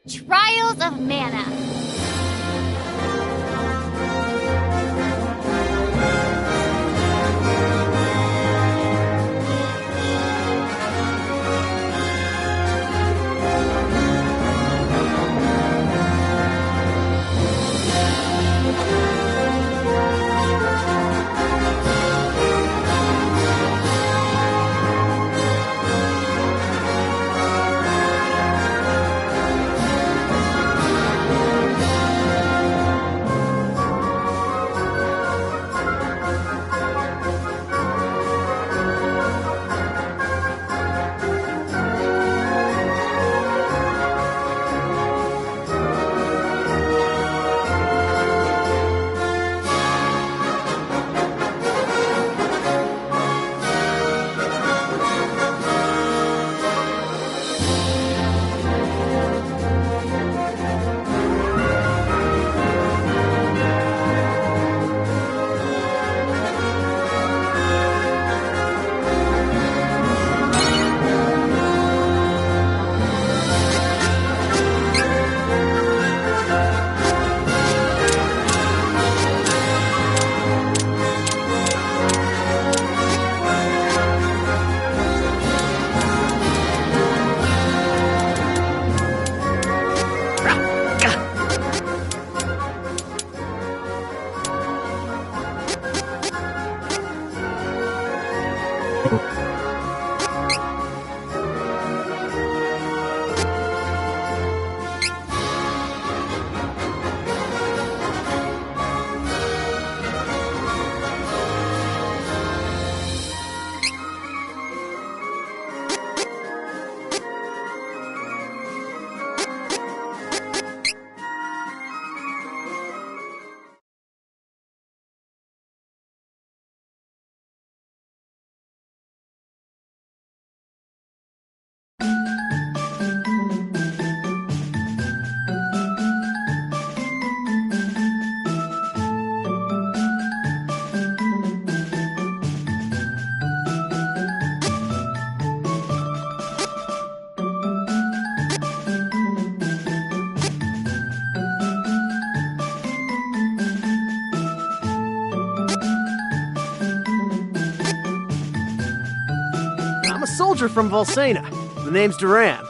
Trials of Mana. soldier from Volsena. The name's Duran.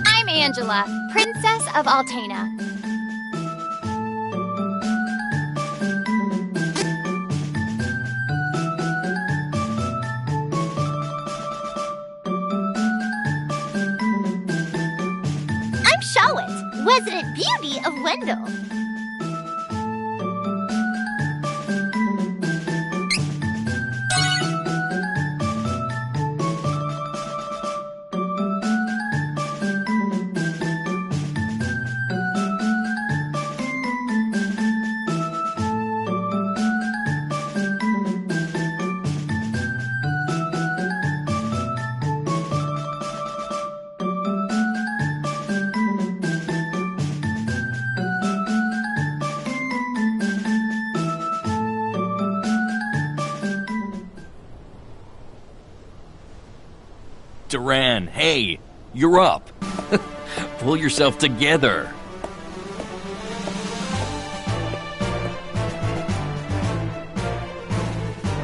I'm Angela, Princess of Altena. I'm Charlotte, resident beauty of Wendell. Duran, hey, you're up. Pull yourself together.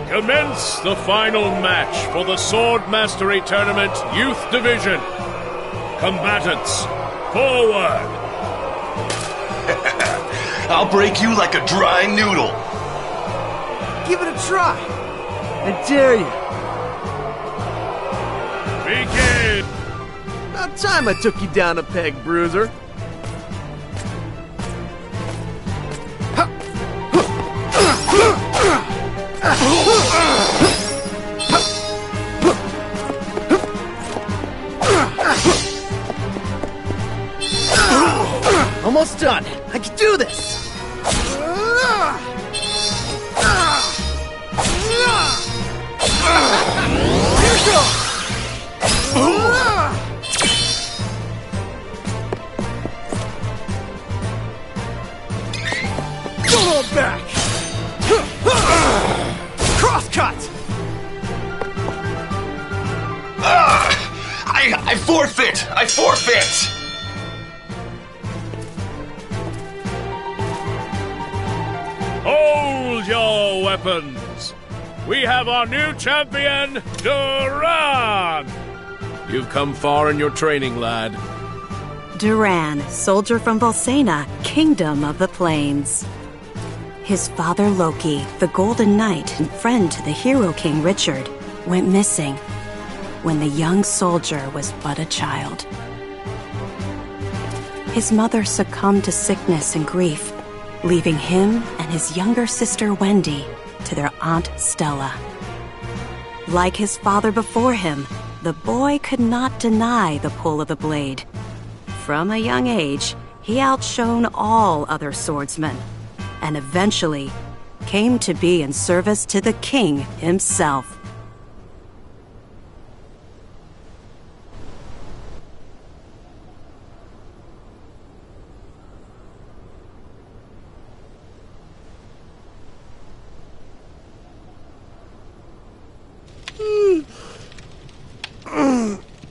Commence the final match for the Sword Mastery Tournament Youth Division. Combatants, forward! I'll break you like a dry noodle. Give it a try. I dare you. Begin! About time I took you down a peg, bruiser. Almost done. I can do this. Here goes. Don't hold back. Crosscut. I forfeit! I forfeit! Hold your weapons! We have our new champion, Duran! You've come far in your training, lad. Duran, soldier from Volsena, kingdom of the plains. His father Loki, the Golden Knight and friend to the hero king Richard, went missing when the young soldier was but a child. His mother succumbed to sickness and grief, leaving him and his younger sister Wendy to their Aunt Stella. Like his father before him, the boy could not deny the pull of the blade. From a young age, he outshone all other swordsmen, and eventually came to be in service to the king himself.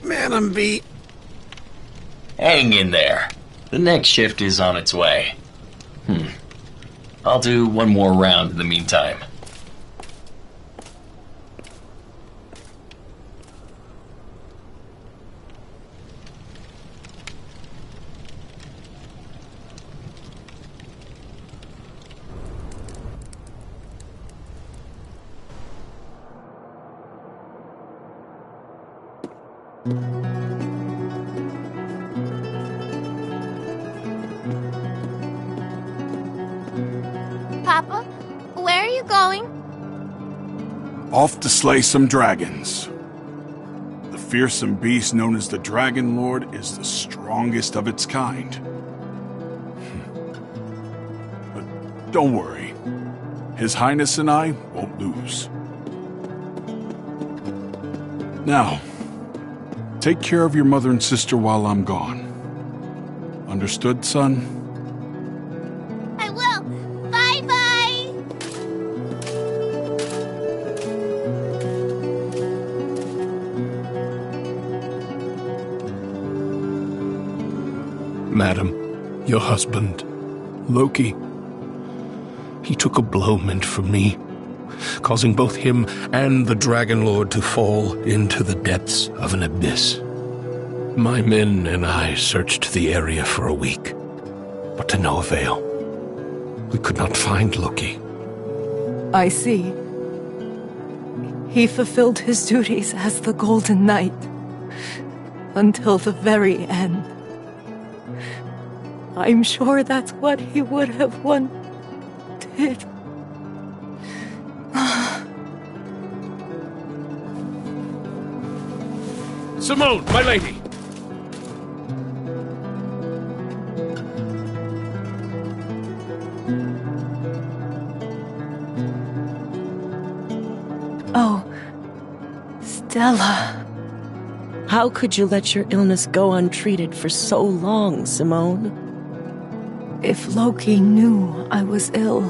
Man, I'm beat. Hang in there. The next shift is on its way. I'll do one more round in the meantime. Papa, where are you going? Off to slay some dragons. The fearsome beast known as the Dragon Lord is the strongest of its kind. But don't worry. His Highness and I won't lose. Now, take care of your mother and sister while I'm gone. Understood, son? I will. Bye-bye. Madam, your husband, Loki, he took a blow meant for me, causing both him and the Dragon Lord to fall into the depths of an abyss. My men and I searched the area for a week, but to no avail. We could not find Loki. I see. He fulfilled his duties as the Golden Knight until the very end. I'm sure that's what he would have wanted. Simone, my lady! Oh, Stella. How could you let your illness go untreated for so long, Simone? If Loki knew I was ill,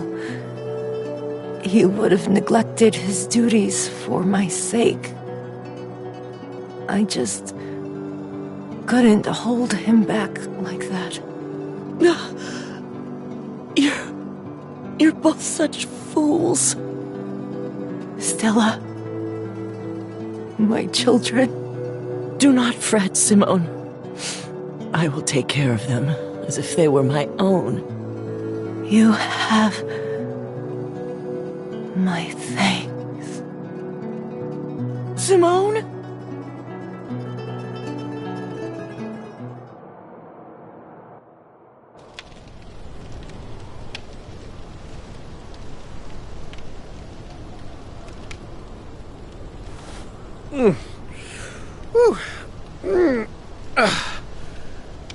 he would have neglected his duties for my sake. I just couldn't hold him back like that. You're both such fools. Stella, my children. Do not fret, Simone. I will take care of them as if they were my own. You have my thanks. Simone?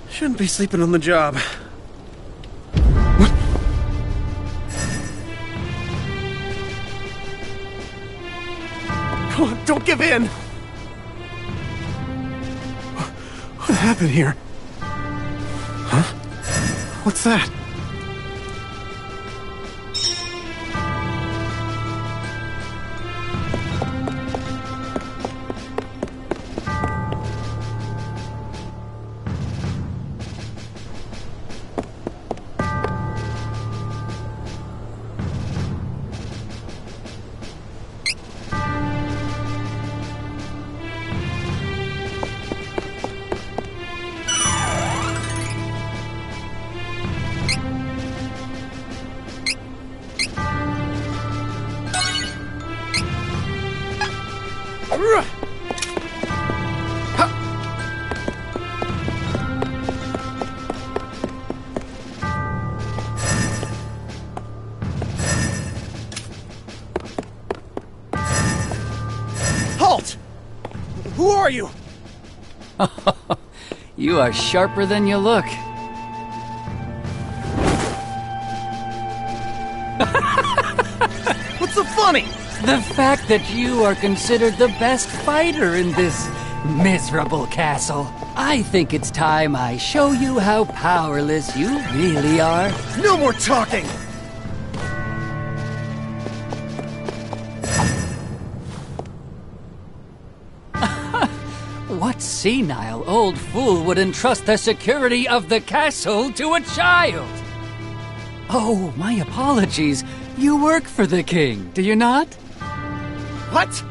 Shouldn't be sleeping on the job. Come on, don't give in! What happened here? Huh? What's that? Halt! Who are you? You are sharper than you look. What's so funny? The fact that you are considered the best fighter in this miserable castle. I think it's time I show you how powerless you really are. No more talking! What senile old fool would entrust the security of the castle to a child? Oh, my apologies. You work for the king, do you not? What?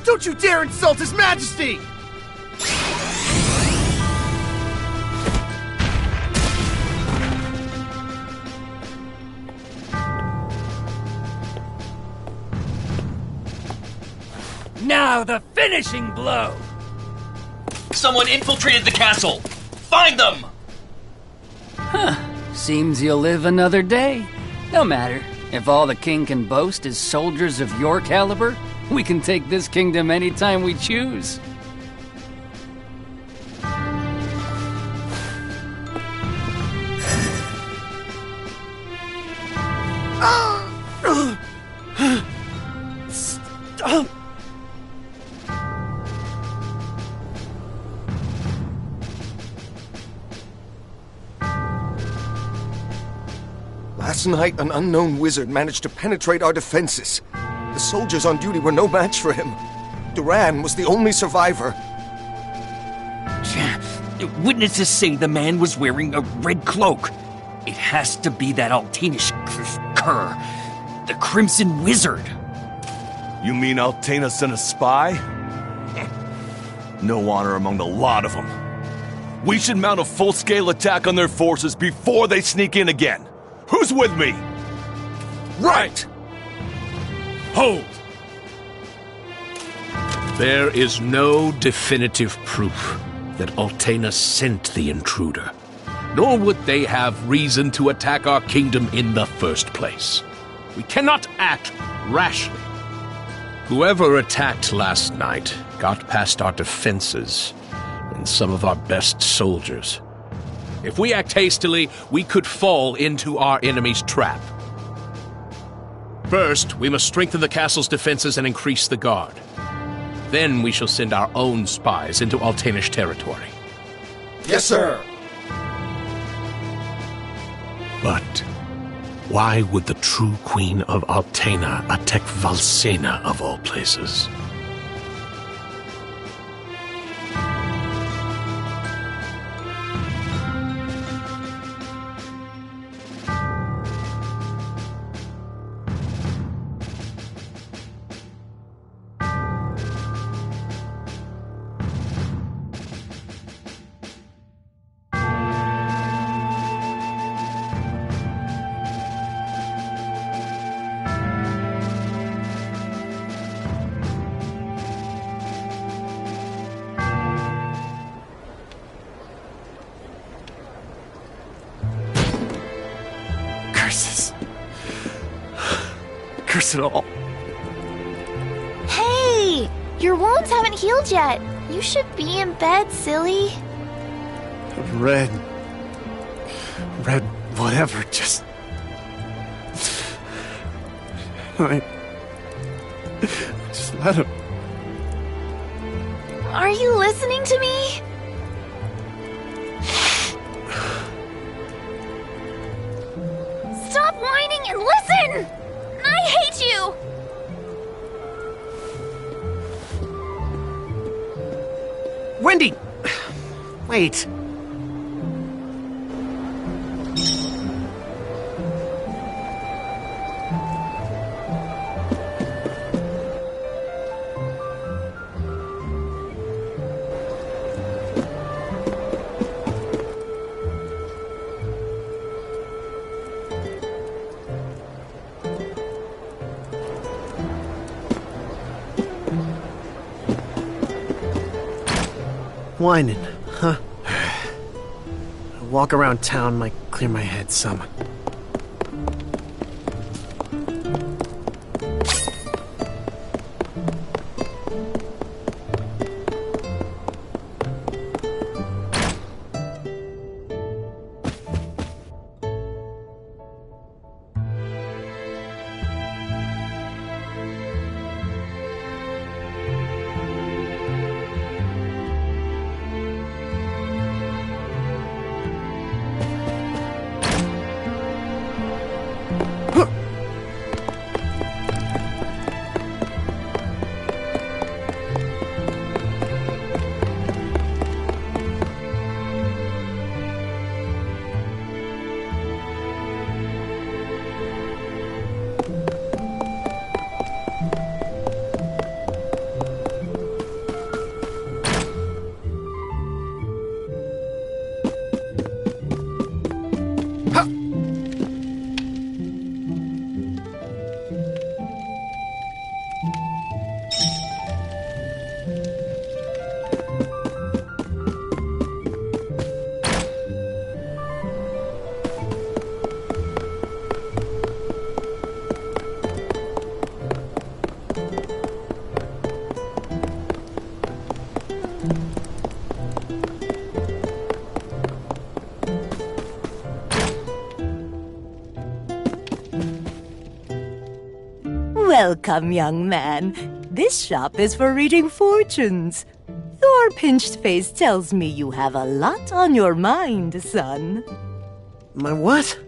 Don't you dare insult His Majesty! Now the finishing blow! Someone infiltrated the castle! Find them! Seems you'll live another day. No matter. If all the king can boast is soldiers of your caliber, we can take this kingdom anytime we choose. Stop! Last night, an unknown wizard managed to penetrate our defenses. The soldiers on duty were no match for him. Duran was the only survivor. Witnesses say the man was wearing a red cloak. It has to be that Altanish cur, the Crimson Wizard. You mean Altena sent a spy? No honor among the lot of them. We should mount a full-scale attack on their forces before they sneak in again. Who's with me? Right! Hold! There is no definitive proof that Altena sent the intruder, nor would they have reason to attack our kingdom in the first place. We cannot act rashly. Whoever attacked last night got past our defenses and some of our best soldiers. If we act hastily, we could fall into our enemy's trap. First, we must strengthen the castle's defenses and increase the guard. Then we shall send our own spies into Altanish territory. Yes, sir. But why would the true Queen of Altena attack Valsena of all places? Curse it all. Hey! Your wounds haven't healed yet. You should be in bed, silly. Red, whatever, just... Just let him... Are you listening to me? Stop whining and listen! I hate you! Wendy! Wait. Whining, huh? A walk around town might clear my head some. Welcome, young man. This shop is for reading fortunes. Your pinched face tells me you have a lot on your mind, son. My what?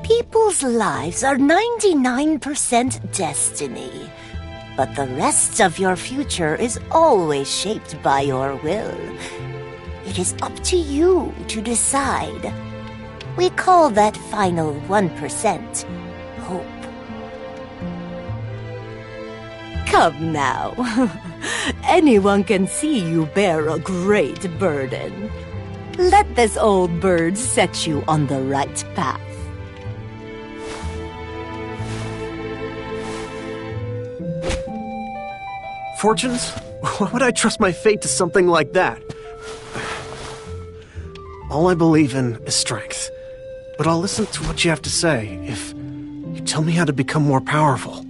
People's lives are 99% destiny, but the rest of your future is always shaped by your will. It is up to you to decide. We call that final 1% hope. Come now. Anyone can see you bear a great burden. Let this old bird set you on the right path. Fortunes? Why would I trust my fate to something like that? All I believe in is strength. But I'll listen to what you have to say if you tell me how to become more powerful.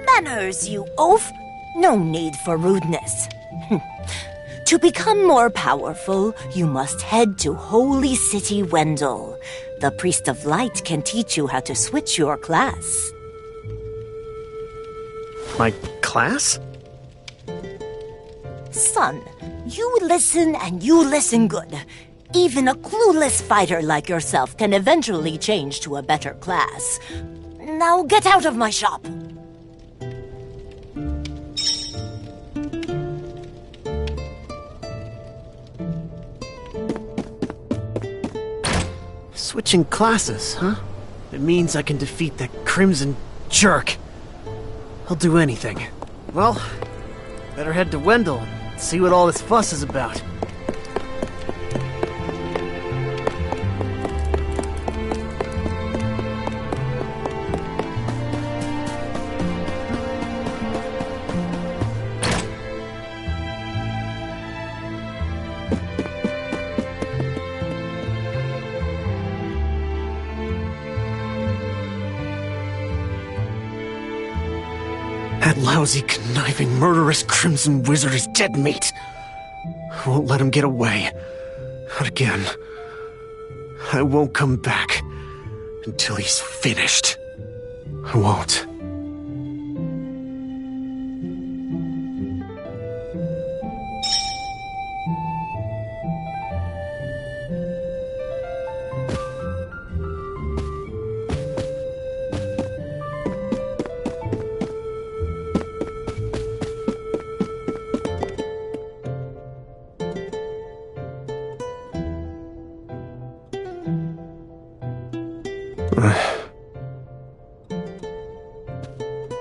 Manners, you oaf! No need for rudeness. To become more powerful, you must head to Holy City Wendell. The Priest of Light can teach you how to switch your class. My class? Son, you listen and you listen good. Even a clueless fighter like yourself can eventually change to a better class. Now get out of my shop! Switching classes, huh? It means I can defeat that crimson jerk. I'll do anything. Well, better head to Wendell and see what all this fuss is about. That lousy, conniving, murderous Crimson Wizard is dead meat. I won't let him get away. Not again. I won't come back until he's finished. I won't.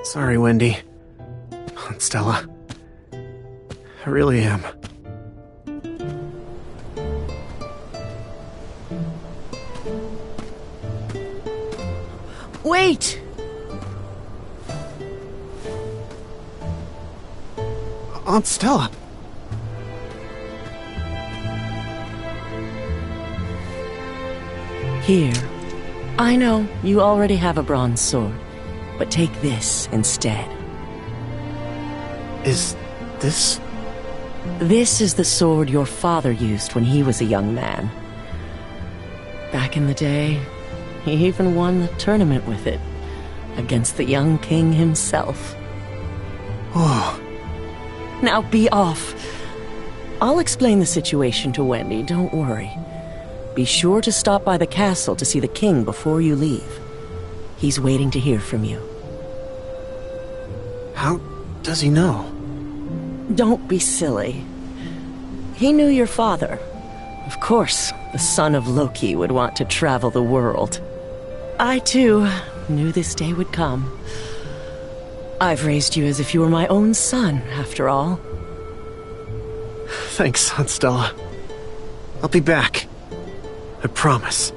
Sorry, Wendy. Aunt Stella. I really am. Wait! Aunt Stella. Here. I know, you already have a bronze sword, but take this instead. Is this? This is the sword your father used when he was a young man. Back in the day, he even won the tournament with it, against the young king himself. Oh. Now be off. I'll explain the situation to Wendy, don't worry. Be sure to stop by the castle to see the king before you leave. He's waiting to hear from you. How does he know? Don't be silly. He knew your father. Of course, the son of Loki would want to travel the world. I, too, knew this day would come. I've raised you as if you were my own son, after all. Thanks, Aunt Stella. I'll be back. I promise.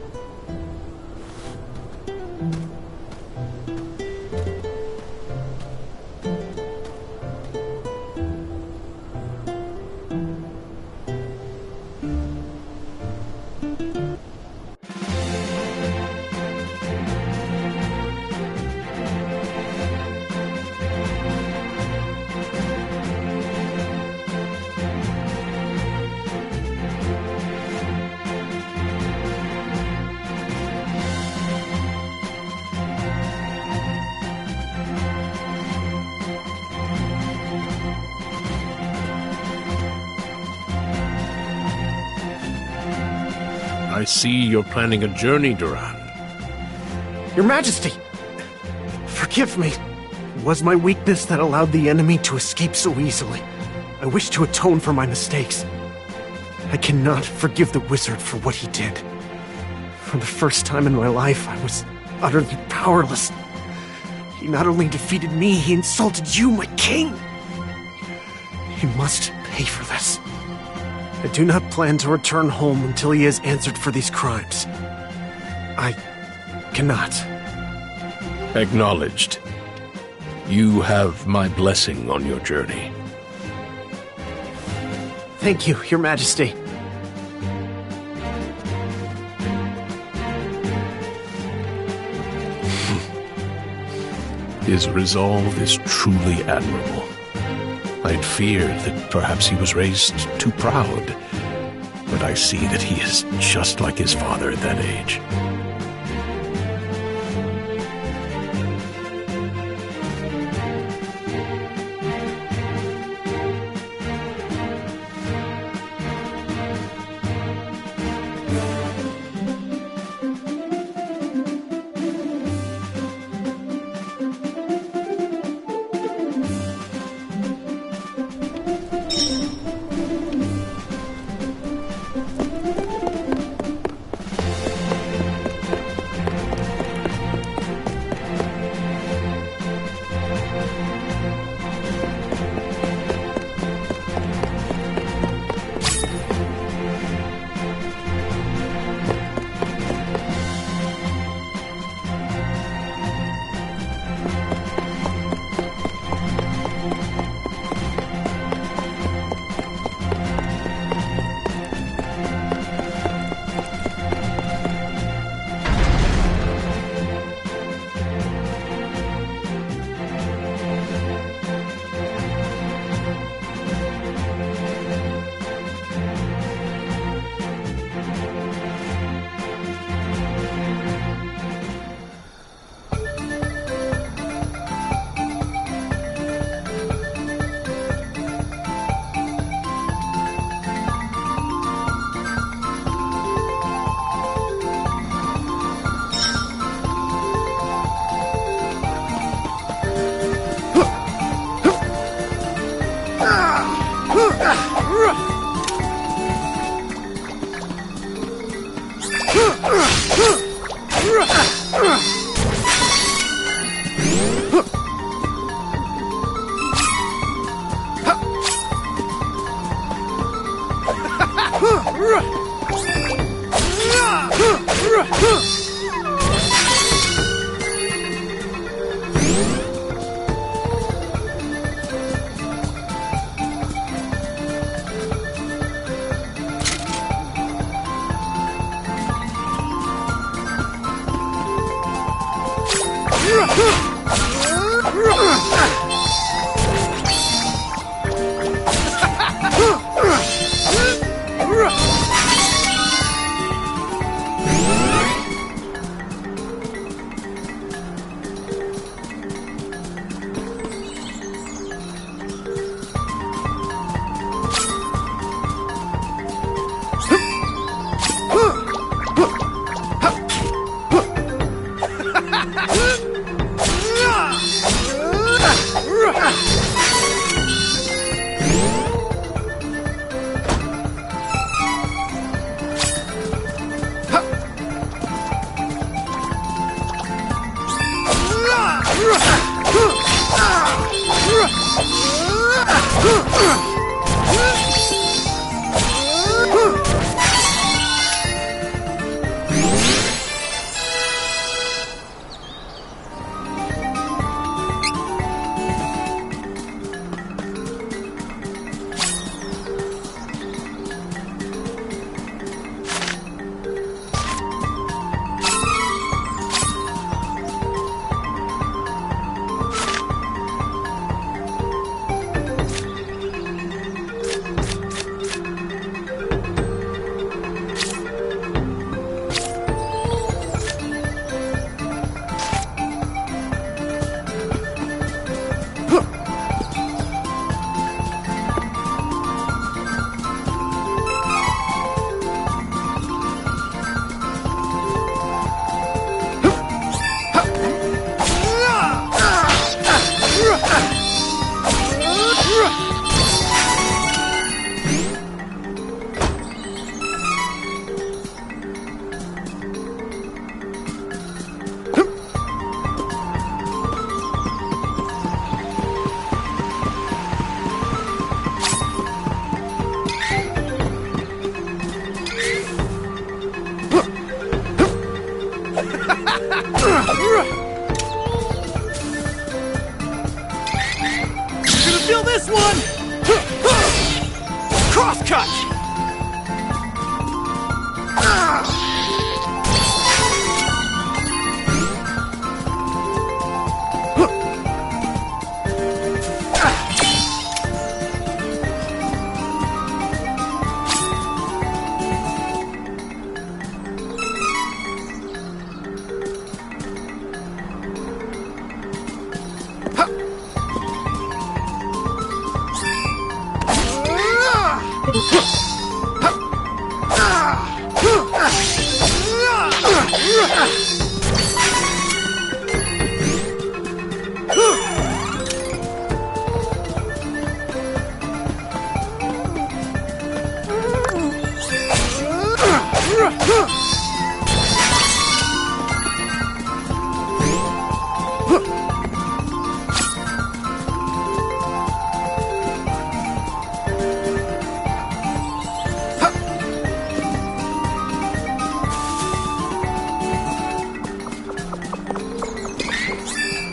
I see you're planning a journey, Duran. Your Majesty! Forgive me. It was my weakness that allowed the enemy to escape so easily. I wish to atone for my mistakes. I cannot forgive the wizard for what he did. For the first time in my life, I was utterly powerless. He not only defeated me, he insulted you, my king! He must pay for this. I do not plan to return home until he has answered for these crimes. I cannot. Acknowledged. You have my blessing on your journey. Thank you, Your Majesty. His resolve is truly admirable. I'd feared that perhaps he was raised too proud, but I see that he is just like his father at that age. Crosscut!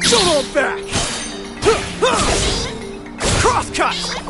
Solo back! Crosscut!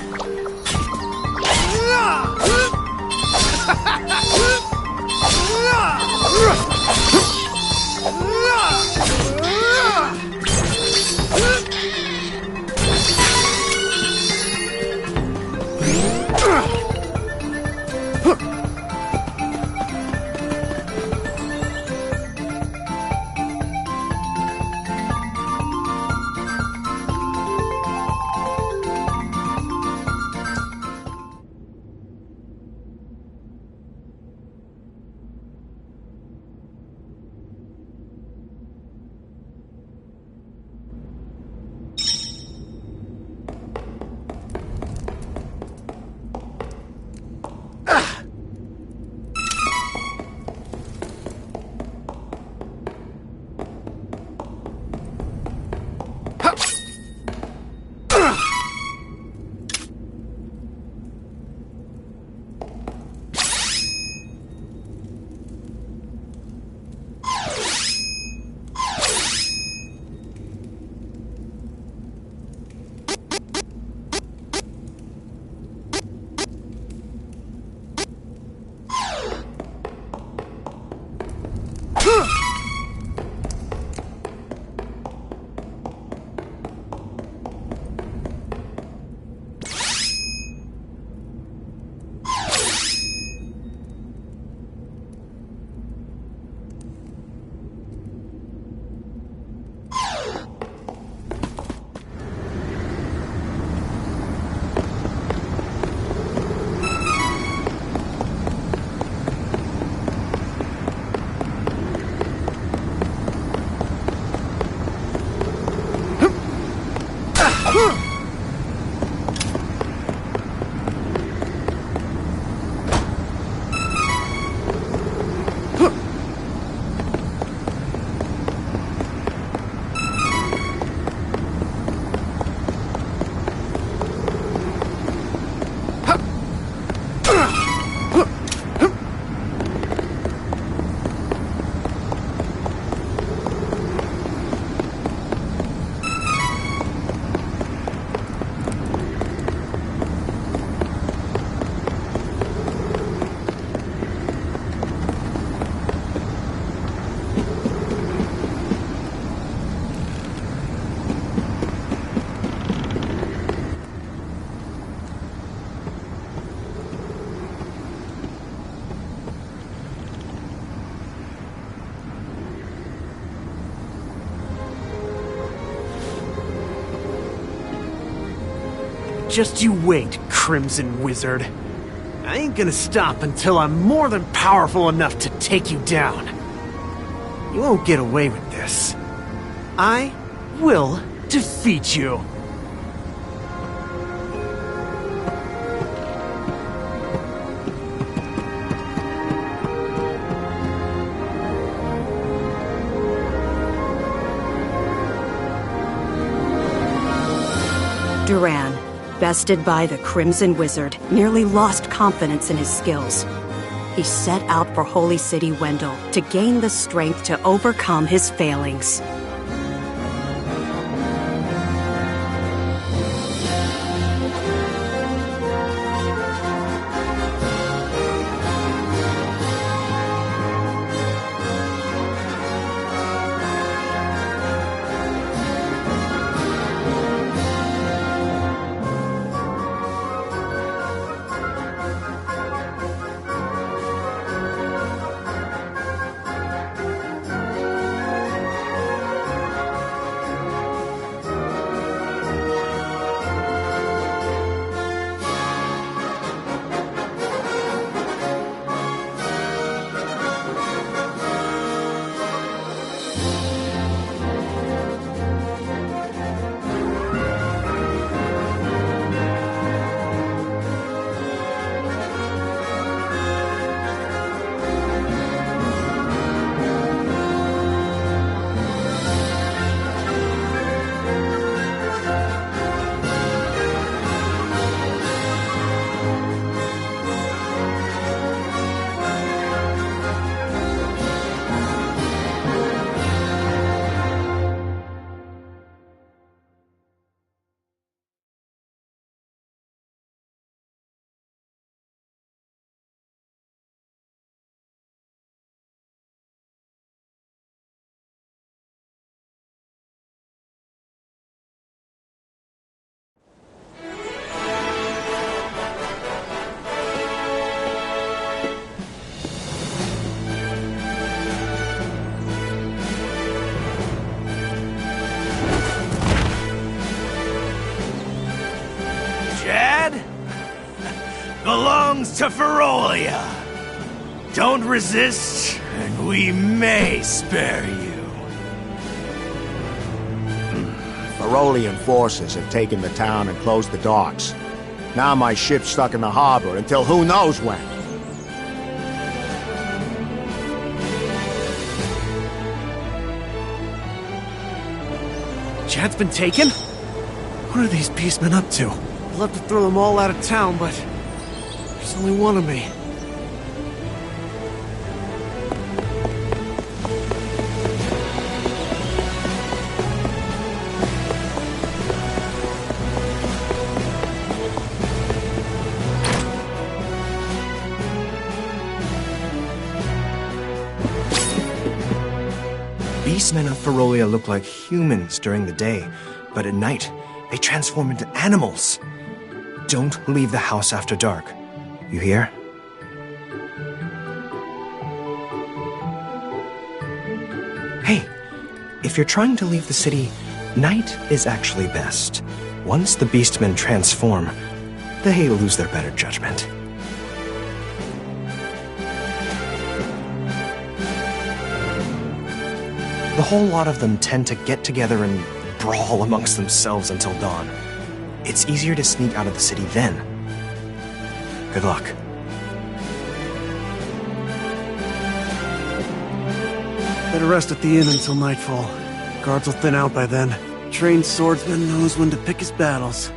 Just you wait, Crimson Wizard. I ain't gonna stop until I'm more than powerful enough to take you down. You won't get away with this. I will defeat you. Duran, bested by the Crimson Wizard, nearly lost confidence in his skills. He set out for Holy City Wendell to gain the strength to overcome his failings. belongs to Ferolia. Don't resist, and we may spare you. Ferolian forces have taken the town and closed the docks. Now my ship's stuck in the harbor until who knows when. Chad's been taken? What are these beastmen up to? I'd love to throw them all out of town, but there's only one of me. Beastmen of Ferolia look like humans during the day, but at night, they transform into animals. Don't leave the house after dark. You hear? Hey, if you're trying to leave the city, night is actually best. Once the beastmen transform, they lose their better judgment. The whole lot of them tend to get together and brawl amongst themselves until dawn. It's easier to sneak out of the city then. Good luck. Better rest at the inn until nightfall. Guards will thin out by then. Trained swordsman knows when to pick his battles.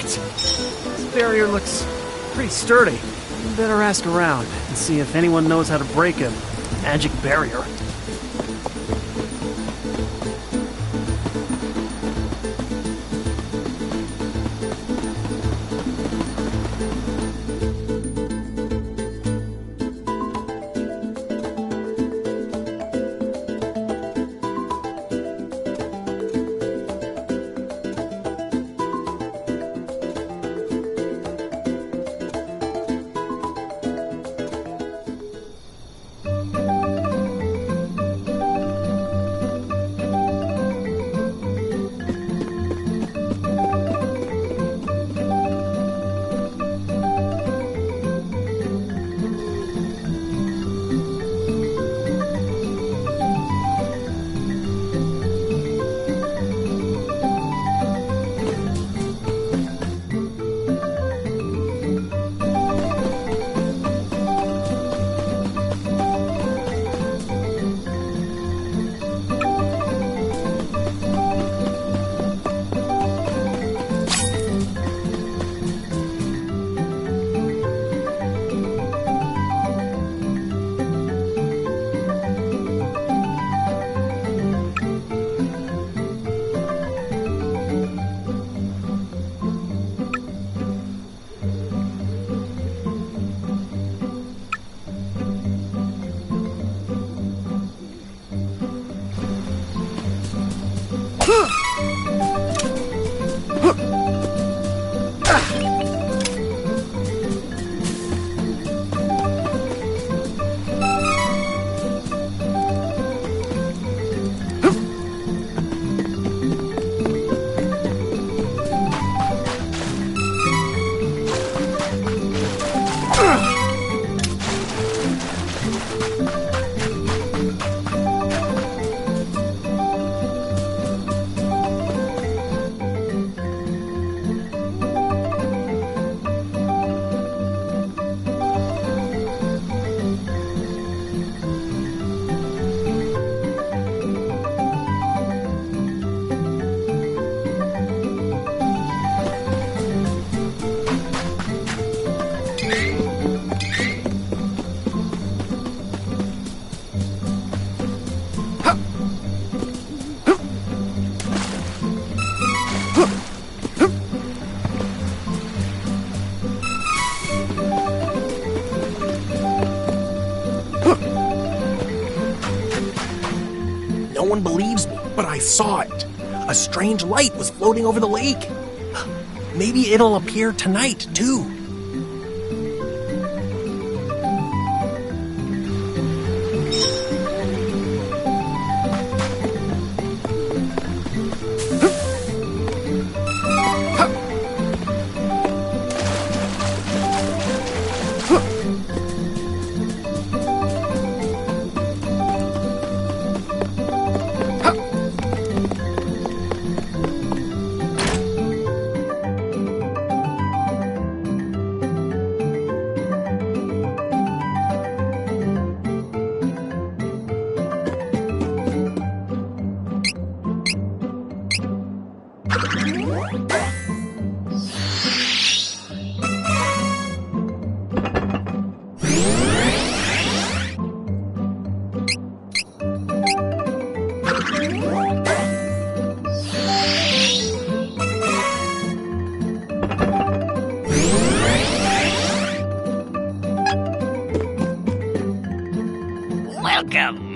This barrier looks pretty sturdy. We better ask around and see if anyone knows how to break a magic barrier. No one believes me, but I saw it. A strange light was floating over the lake. Maybe it'll appear tonight, too. welcome.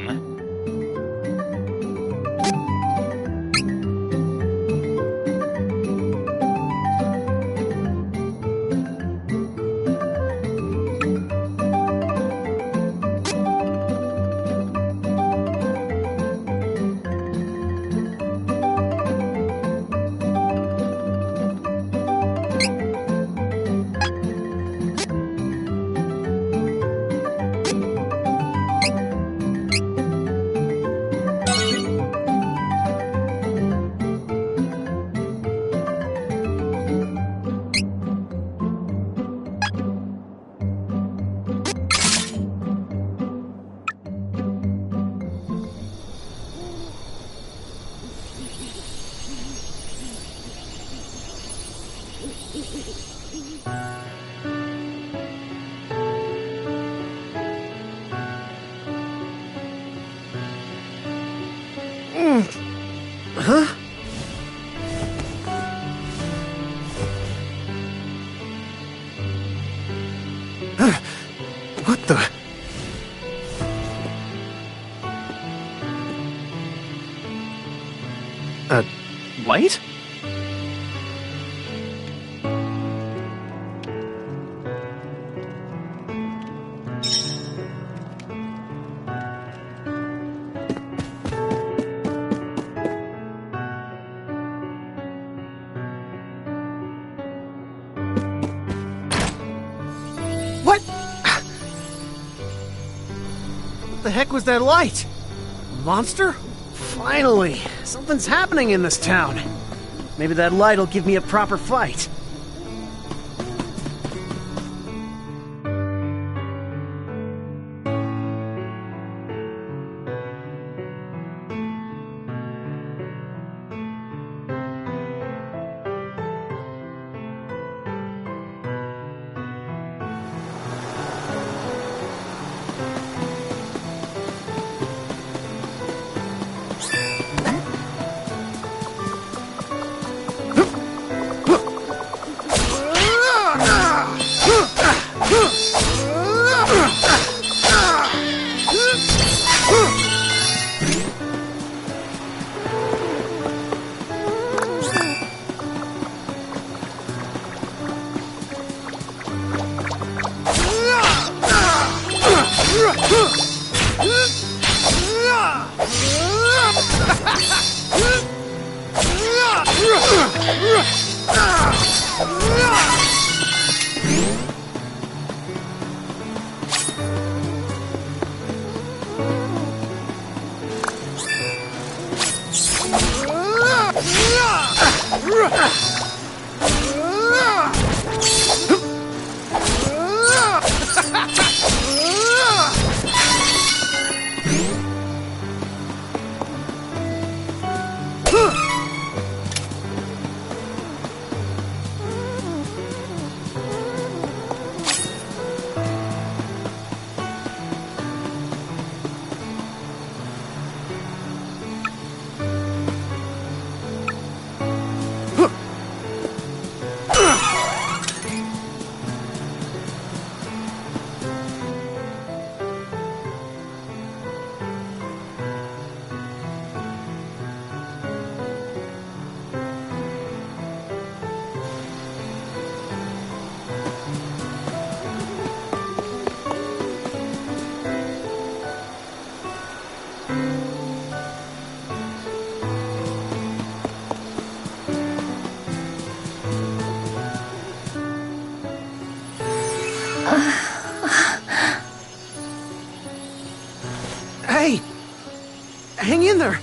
Huh? What the? Light? What? What the heck was that light? A monster? Finally! Something's happening in this town. Maybe that light'll give me a proper fight. Hey! Hang in there!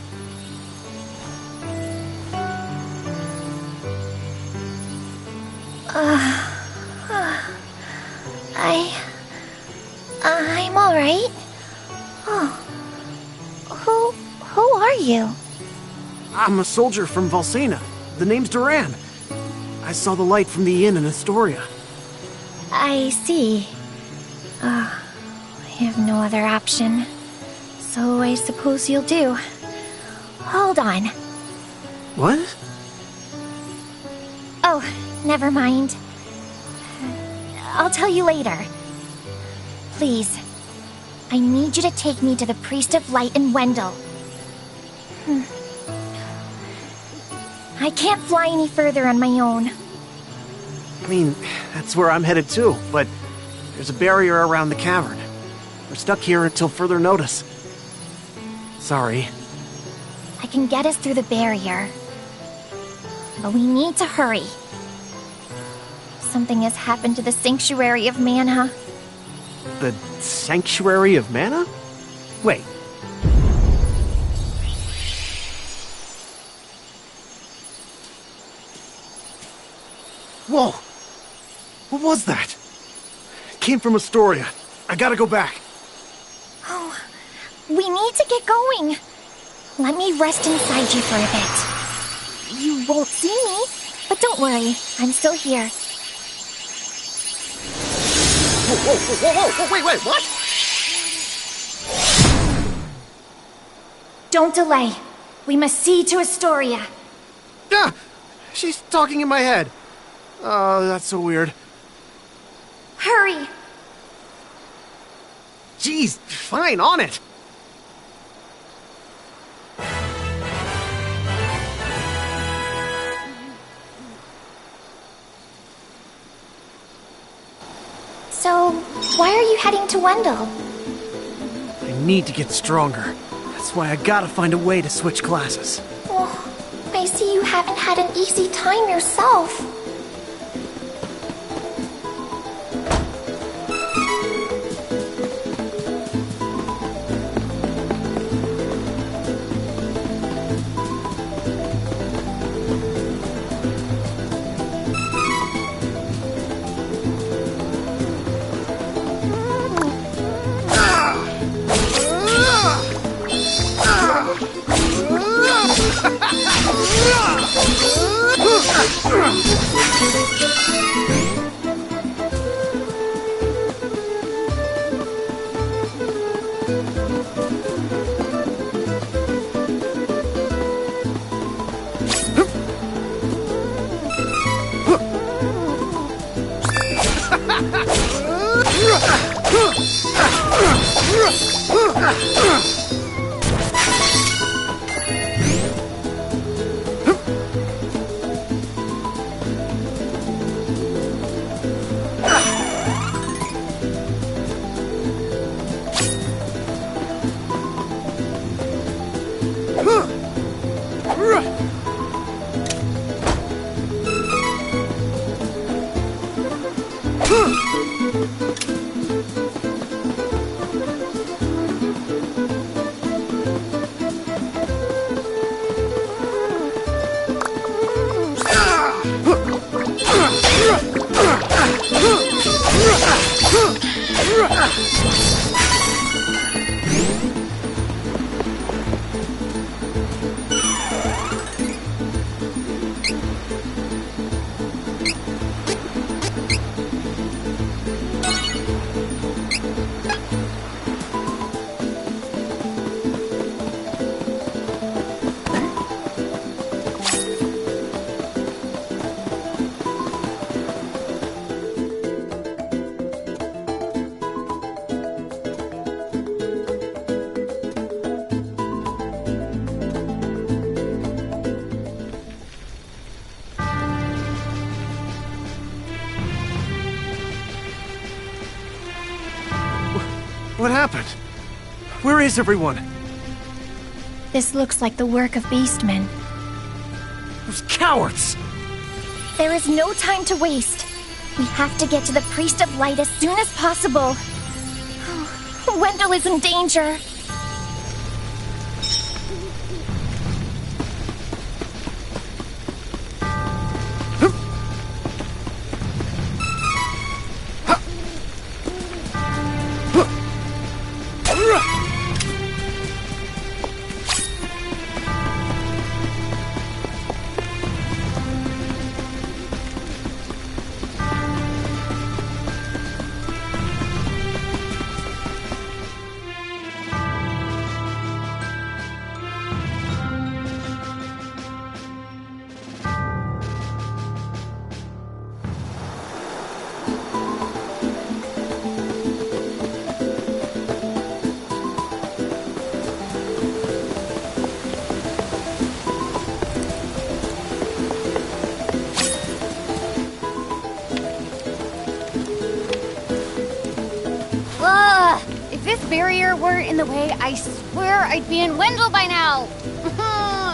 I'm alright. Oh. Who are you? I'm a soldier from Valsena. The name's Duran. I saw the light from the inn in Astoria. I see. I have no other option. So I suppose you'll do. Hold on. What? Oh, never mind. I'll tell you later. Please, I need you to take me to the Priest of Light in Wendell. I can't fly any further on my own. I mean, that's where I'm headed too, but there's a barrier around the cavern. We're stuck here until further notice. Sorry. I can get us through the barrier. But we need to hurry. Something has happened to the Sanctuary of Mana. The Sanctuary of Mana? Wait. Whoa! What was that? It came from Astoria. I gotta go back. Oh, we need to get going. Let me rest inside you for a bit. You won't see me, but don't worry, I'm still here. Whoa, wait, what? Don't delay. We must see to Astoria. Ah! She's talking in my head. Oh, that's so weird. Hurry! Jeez, fine, on it. So, why are you heading to Wendell? I need to get stronger. That's why I gotta find a way to switch classes. Oh, I see you haven't had an easy time yourself. What happened? Where is everyone? This looks like the work of beastmen. Those cowards! There is no time to waste. We have to get to the Priest of Light as soon as possible. Wendell is in danger. this barrier weren't in the way, I swear I'd be in Wendell by now.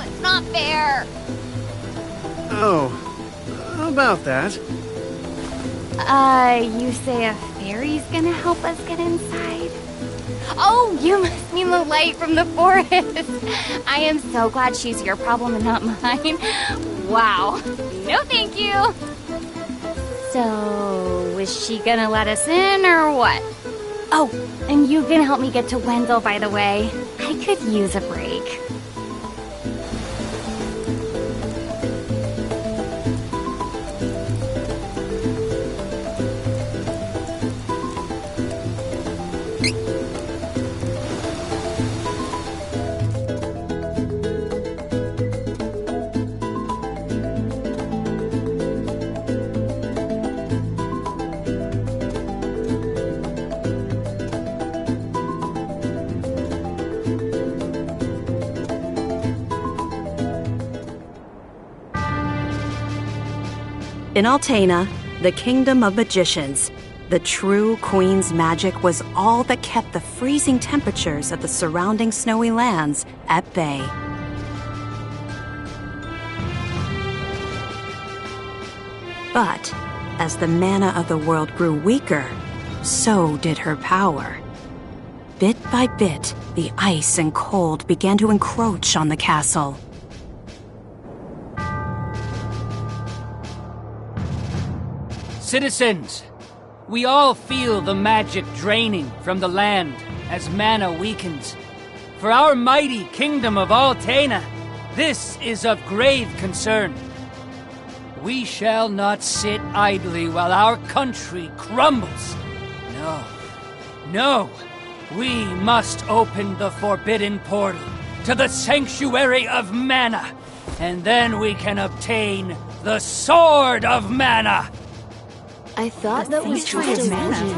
It's not fair. Oh, how about that? You say a fairy's gonna help us get inside? Oh, you must mean the light from the forest. I am so glad she's your problem and not mine. Wow. No thank you. So, is she gonna let us in or what? Oh, and you can help me get to Wendell, by the way. I could use a break. In Altena, the kingdom of magicians, the true queen's magic was all that kept the freezing temperatures of the surrounding snowy lands at bay. But as the mana of the world grew weaker, so did her power. Bit by bit, the ice and cold began to encroach on the castle. Citizens, we all feel the magic draining from the land as mana weakens. For our mighty kingdom of Altena, this is of grave concern. We shall not sit idly while our country crumbles. No, we must open the forbidden portal to the Sanctuary of Mana, and then we can obtain the Sword of Mana. I thought that was just a magic.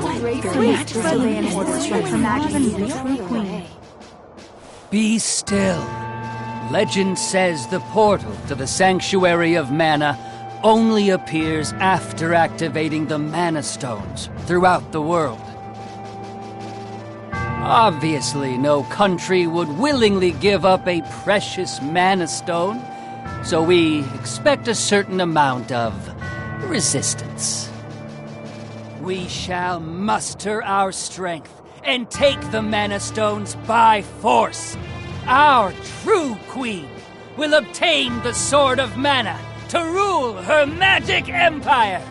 Be still. Legend says the portal to the Sanctuary of Mana only appears after activating the Mana Stones throughout the world. Obviously, no country would willingly give up a precious Mana Stone, so we expect a certain amount of resistance. We shall muster our strength and take the Mana Stones by force. Our true queen will obtain the Sword of Mana to rule her magic empire.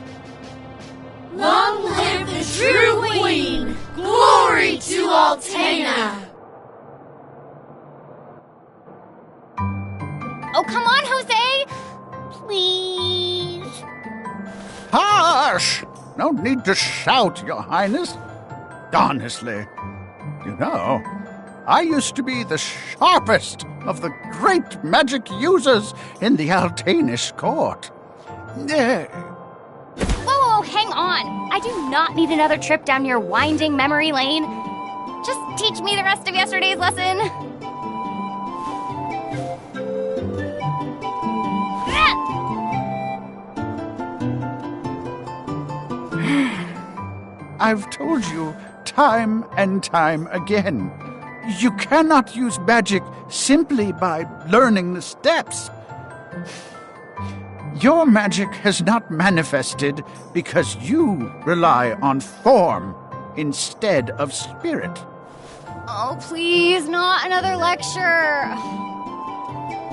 Long live the true queen! Glory to Altena! Oh, come on, Jose! Please? Hush! No need to shout, Your Highness. Honestly, you know, I used to be the sharpest of the great magic users in the Altanish court. Whoa, hang on. I do not need another trip down your winding memory lane. Just teach me the rest of yesterday's lesson. I've told you time and time again, you cannot use magic simply by learning the steps. Your magic has not manifested because you rely on form instead of spirit. Oh, please, not another lecture.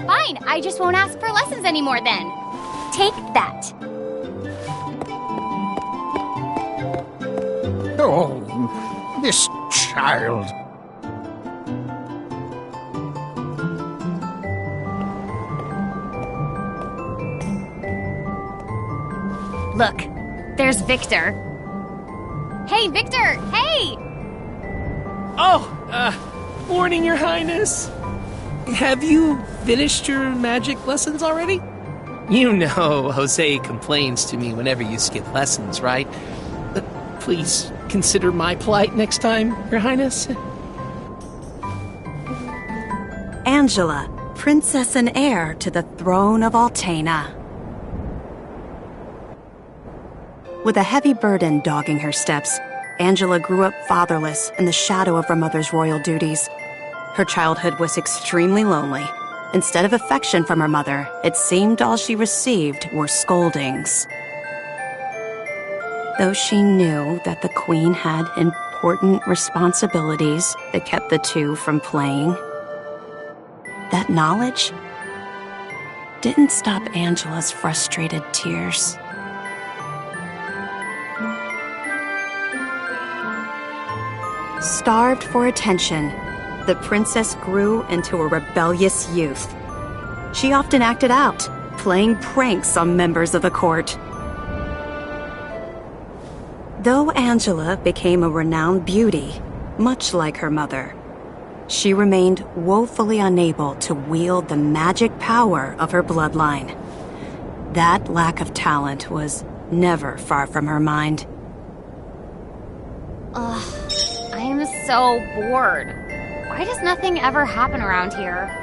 Fine, I just won't ask for lessons anymore then. Take that. Oh, this child. Look, there's Victor. Hey, Victor! Hey! Oh, morning, Your Highness. Have you finished your magic lessons already? You know Jose complains to me whenever you skip lessons, right? Please consider my plight next time, Your Highness. Angela, princess and heir to the throne of Altena. With a heavy burden dogging her steps, Angela grew up fatherless in the shadow of her mother's royal duties. Her childhood was extremely lonely. Instead of affection from her mother, it seemed all she received were scoldings. Though she knew that the Queen had important responsibilities that kept the two from playing, that knowledge didn't stop Angela's frustrated tears. Starved for attention, the princess grew into a rebellious youth. She often acted out, playing pranks on members of the court. Though Angela became a renowned beauty, much like her mother, she remained woefully unable to wield the magic power of her bloodline. That lack of talent was never far from her mind. Ugh, I am so bored. Why does nothing ever happen around here?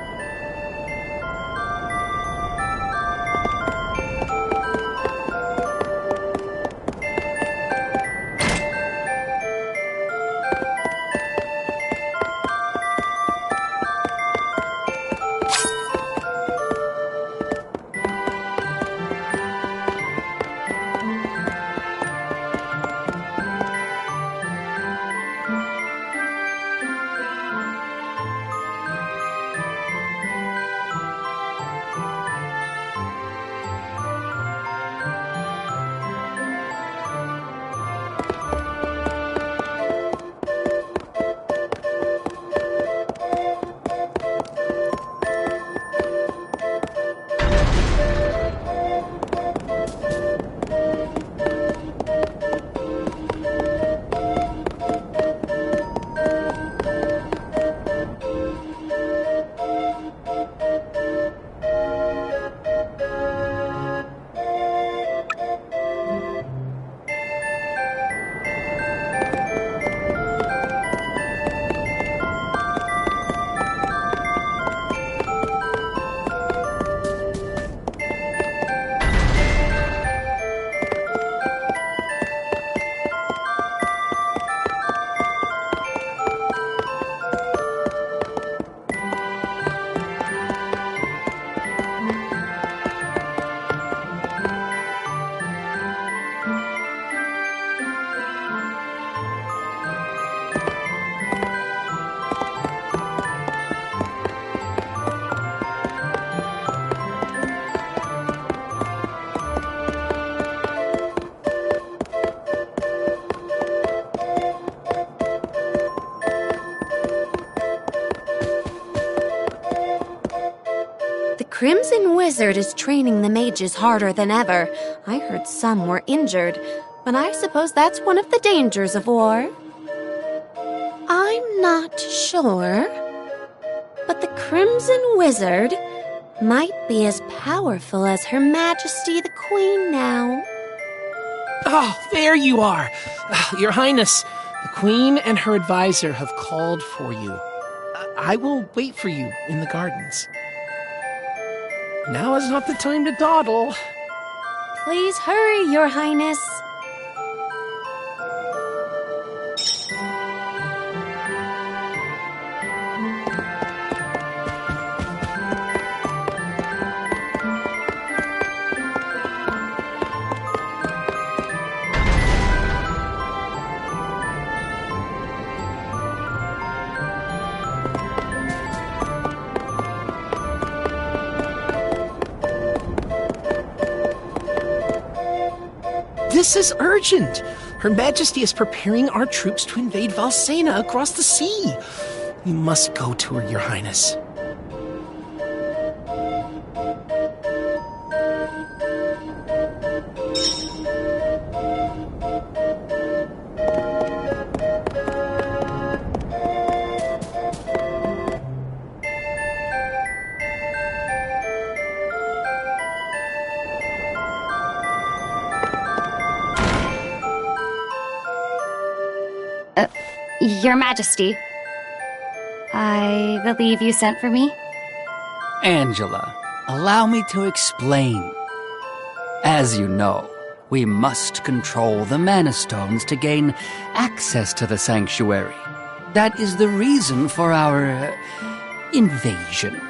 Crimson Wizard is training the mages harder than ever. I heard some were injured, but I suppose that's one of the dangers of war. I'm not sure, but the Crimson Wizard might be as powerful as Her Majesty the Queen now. Oh, there you are. Your Highness, the Queen and her advisor have called for you. I will wait for you in the gardens. Now is not the time to dawdle. Please hurry, Your Highness. This is urgent. Her Majesty is preparing our troops to invade Valsena across the sea. We must go to her, Your Highness. Your Majesty, I believe you sent for me? Angela, allow me to explain. As you know, We must control the Mana Stones to gain access to the sanctuary. That is the reason for our invasion.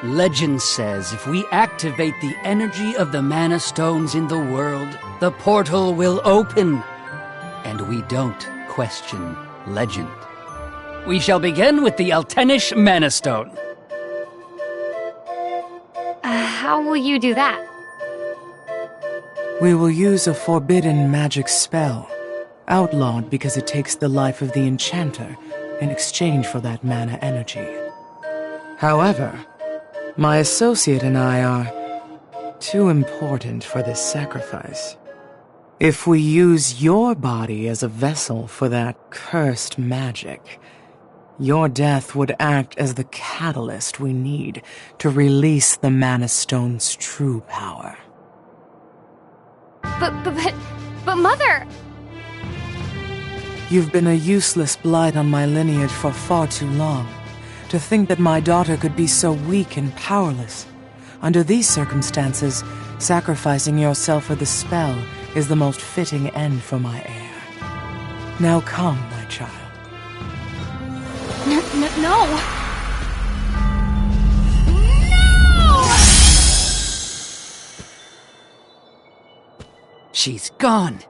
Legend says if we activate the energy of the Mana Stones in the world, the portal will open. And we don't question legend. We shall begin with the Eltenish Mana Stone. How will you do that? We will use a forbidden magic spell, outlawed because it takes the life of the enchanter in exchange for that mana energy. However, my associate and I are too important for this sacrifice. If we use your body as a vessel for that cursed magic, your death would act as the catalyst we need to release the Mana Stone's true power. But Mother! You've been a useless blight on my lineage for far too long. To think that my daughter could be so weak and powerless. Under these circumstances, sacrificing yourself for the spell is the most fitting end for my heir. Now come, my child. No! She's gone.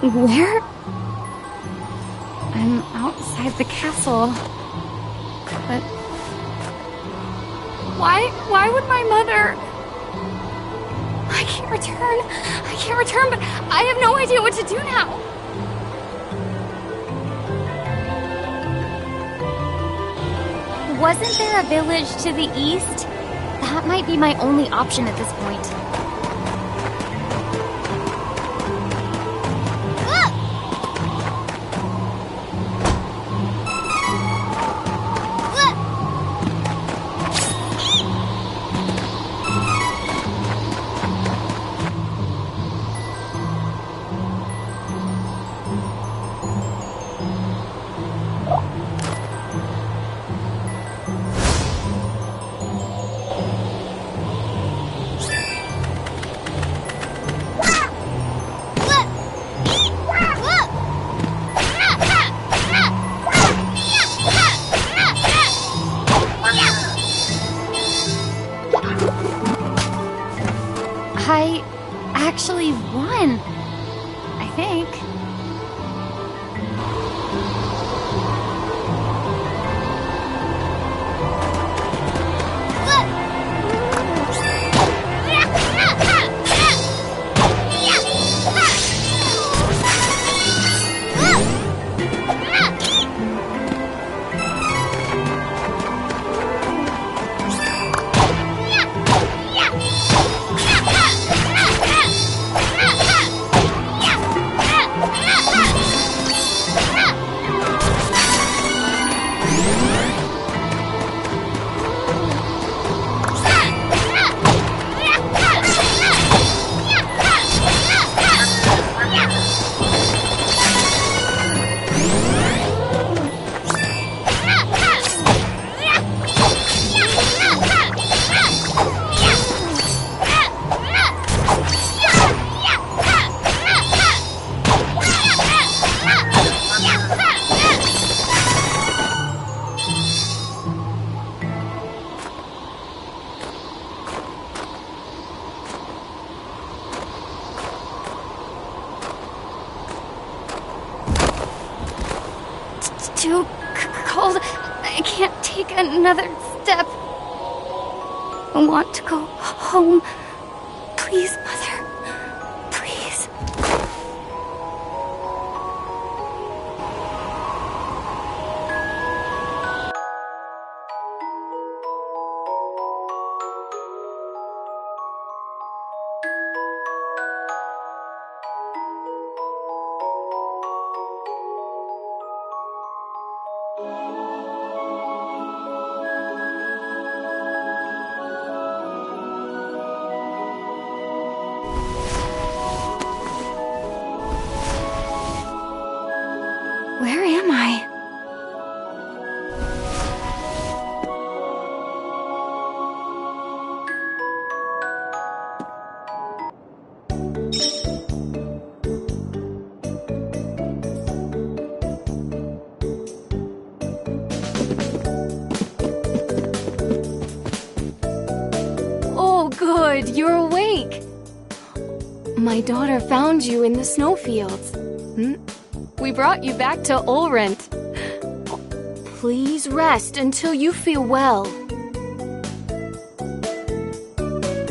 Where? I'm outside the castle. But why would my mother... I can't return, but I have no idea what to do now. Wasn't there a village to the east? That might be my only option at this point. I actually won, I think. Too cold. I can't take another step. I want to go home. Please, Mother. Please. Where am I? Oh, good, you're awake. My daughter found you in the snowfields. We brought you back to Ulrent. Please rest until you feel well.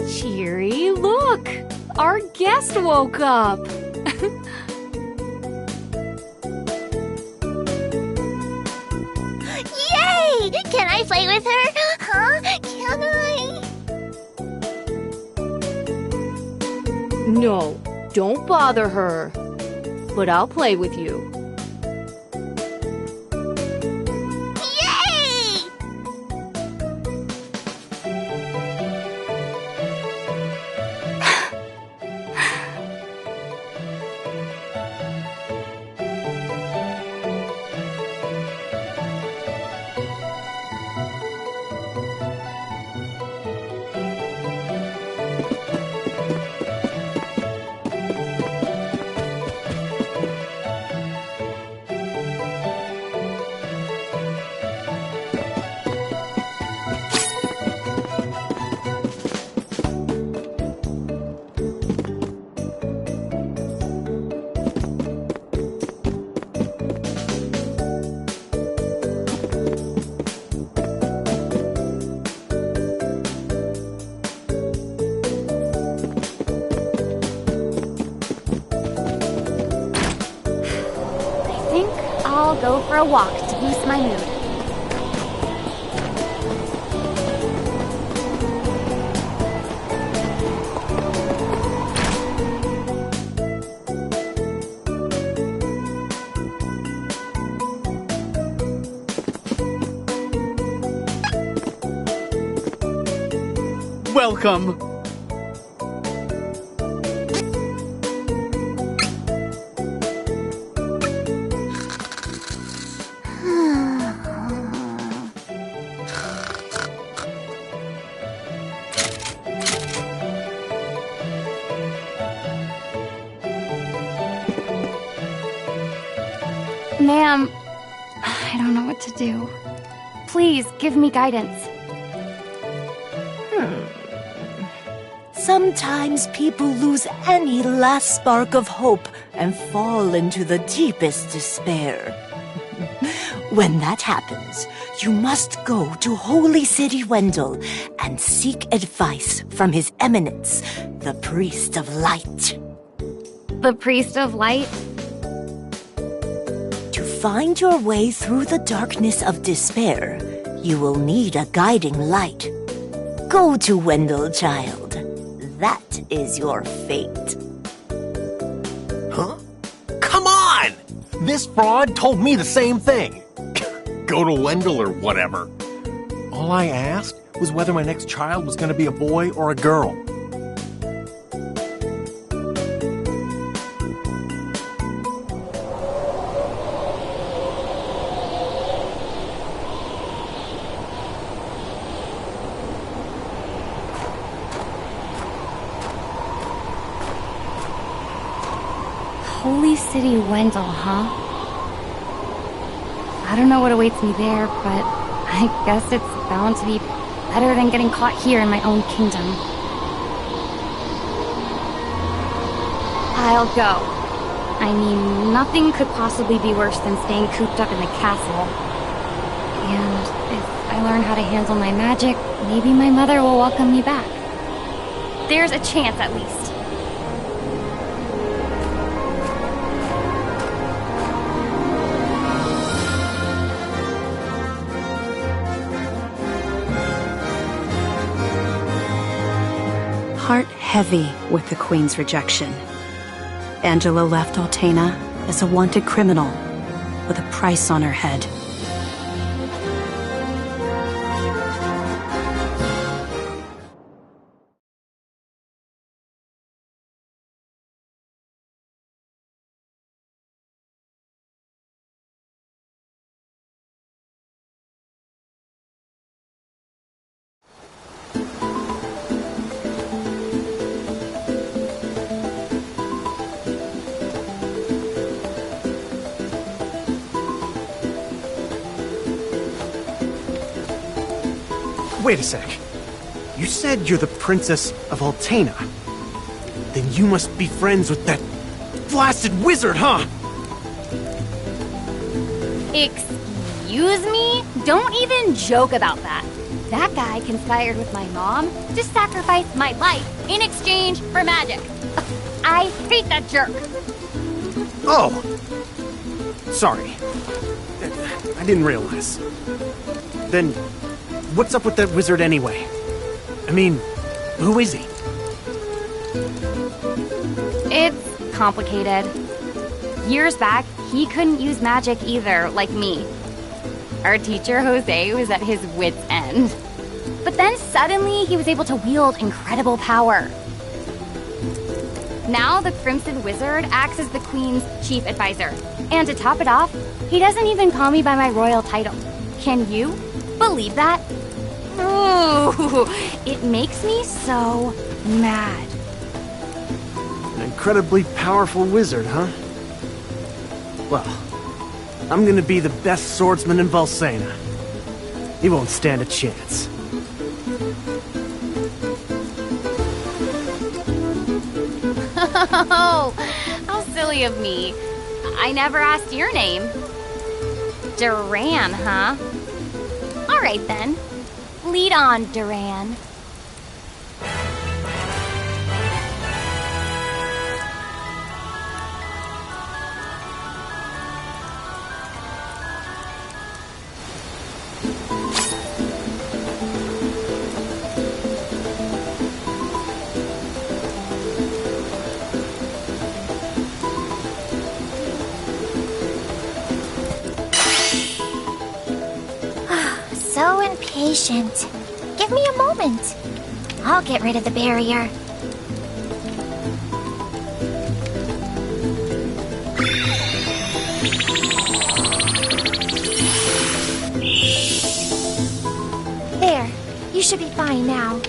Cheery, look! Our guest woke up! Yay! Can I play with her? Huh? Can I? No, don't bother her. But I'll play with you. Yay! I'll go for a walk to boost my mood. Welcome. Ma'am, I don't know what to do. Please give me guidance. Sometimes people lose any last spark of hope and fall into the deepest despair. When that happens, you must go to Holy City Wendell and seek advice from His Eminence, the Priest of Light. The Priest of Light? To find your way through the darkness of despair, you will need a guiding light. Go to Wendell, child. That is your fate. Huh? Come on! This fraud told me the same thing. Go to Wendell or whatever. All I asked was whether my next child was going to be a boy or a girl. Holy City Wendell, huh? I don't know what awaits me there, but I guess it's bound to be better than getting caught here in my own kingdom. I'll go. I mean, nothing could possibly be worse than staying cooped up in the castle. And if I learn how to handle my magic, maybe my mother will welcome me back. There's a chance, at least. Heart heavy with the Queen's rejection, Angela left Altena as a wanted criminal with a price on her head. Wait a sec. You said you're the Princess of Altena. Then you must be friends with that blasted wizard, huh? Excuse me? Don't even joke about that. That guy conspired with my mom to sacrifice my life in exchange for magic. I hate that jerk. Oh! Sorry. I didn't realize. Then, what's up with that wizard anyway? I mean, who is he? It's complicated. Years back, he couldn't use magic either, like me. Our teacher, Jose, was at his wit's end. But then suddenly, he was able to wield incredible power. Now, the Crimson Wizard acts as the Queen's chief advisor. And to top it off, he doesn't even call me by my royal title. Can you believe that? Ooh, it makes me so mad. An incredibly powerful wizard, huh? Well, I'm gonna be the best swordsman in Valsena. He won't stand a chance. Oh, how silly of me. I never asked your name. Duran, huh? All right then. Lead on, Duran. So impatient. Give me a moment. I'll get rid of the barrier. There. You should be fine now.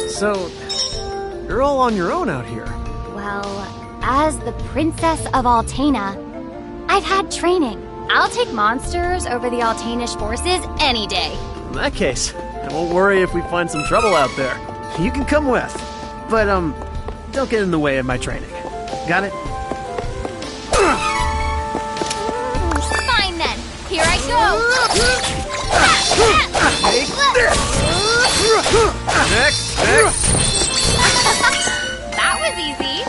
So, you're all on your own out here. Well, as the Princess of Altena, I've had training. I'll take monsters over the Altanish forces any day. In that case, I won't worry if we find some trouble out there. You can come with. But, don't get in the way of my training. Got it? Fine then. Here I go. Next. That was easy.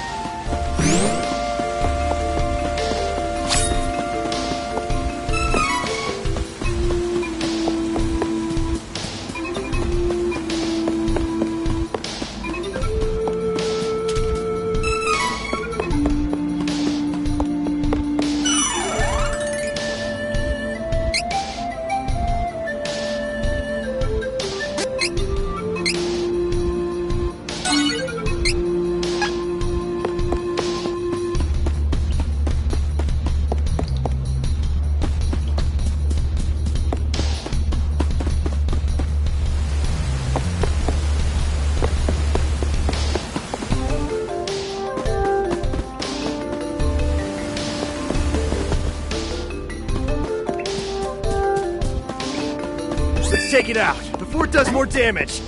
Let's take it out before it does more damage.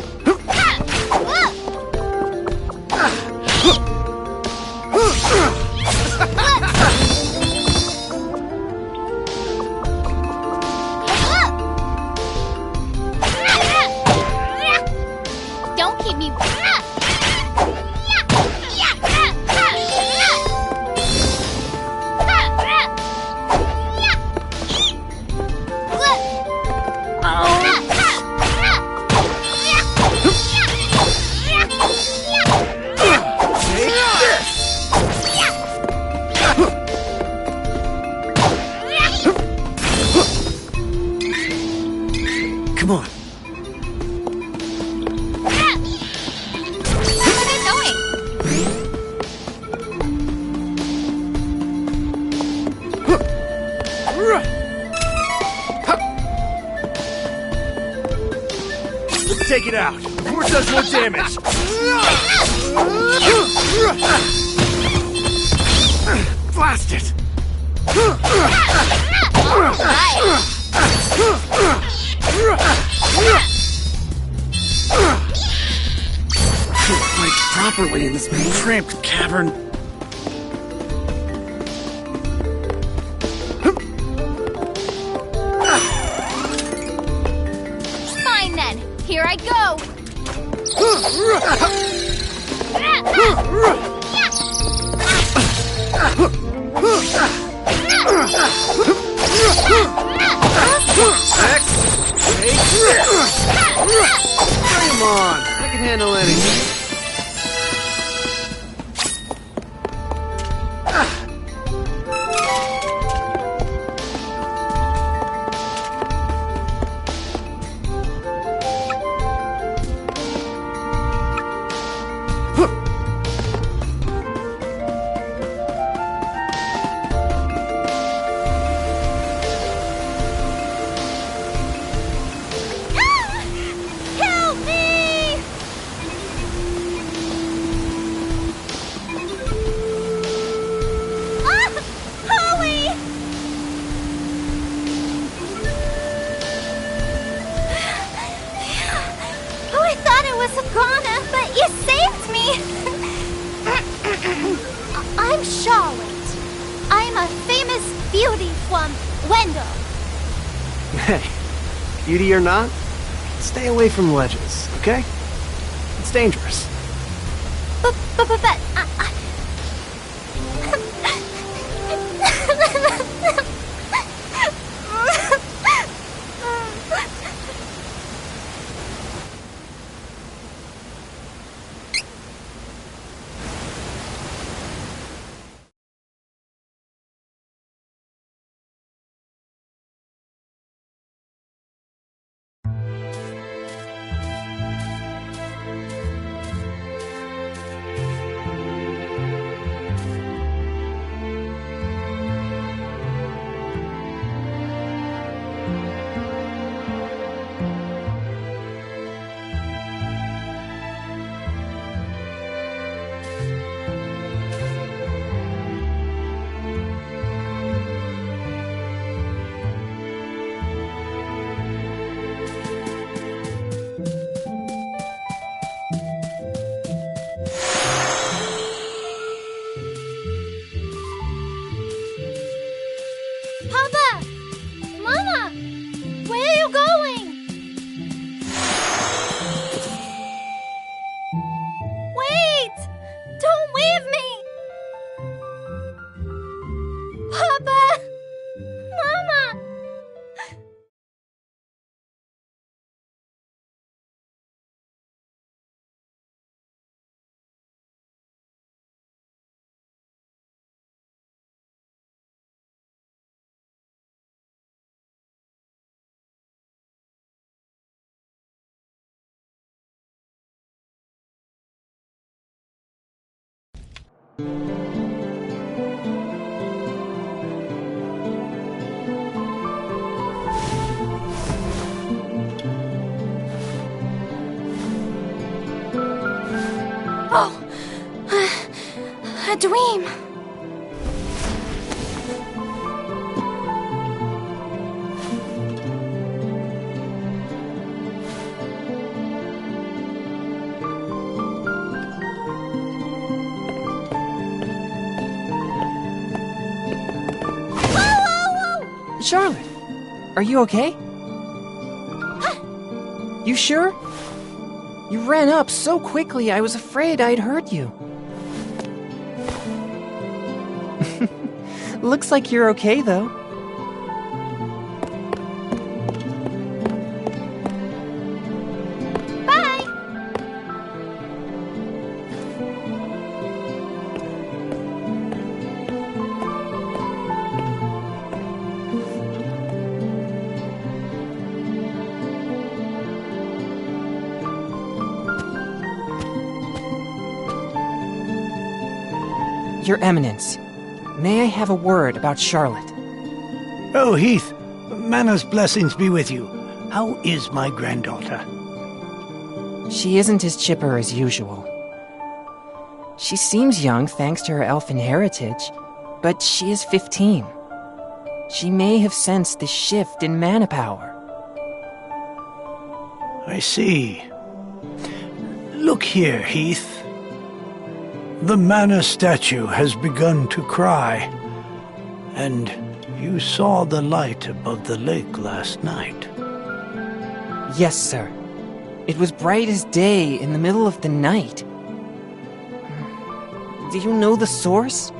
Don't keep me. Let's take it out before it does more damage. Blast it! Can't fight properly in this cramped cavern. Fine then, here I go. Come on, I can handle anything. Help me! Ah! Holly! Oh, I thought it was Agana, but you saved me! I'm Charlotte. I'm a famous beauty from Wendell. Hey, beauty or not, stay away from ledges, okay? It's dangerous. But Papa! Mama! Where are you going? Wait! Don't leave me! Papa! Mama! Oh! A dream! Charlotte, are you okay? You sure? You ran up so quickly, I was afraid I'd hurt you. Looks like you're okay, though. Bye! Your Eminence, may I have a word about Charlotte? Oh, Heath, Mana's blessings be with you. How is my granddaughter? She isn't as chipper as usual. She seems young thanks to her elfin heritage, but she is 15. She may have sensed the shift in mana power. I see. Look here, Heath. The mana statue has begun to cry, and you saw the light above the lake last night. Yes, sir. It was bright as day in the middle of the night. Do you know the source?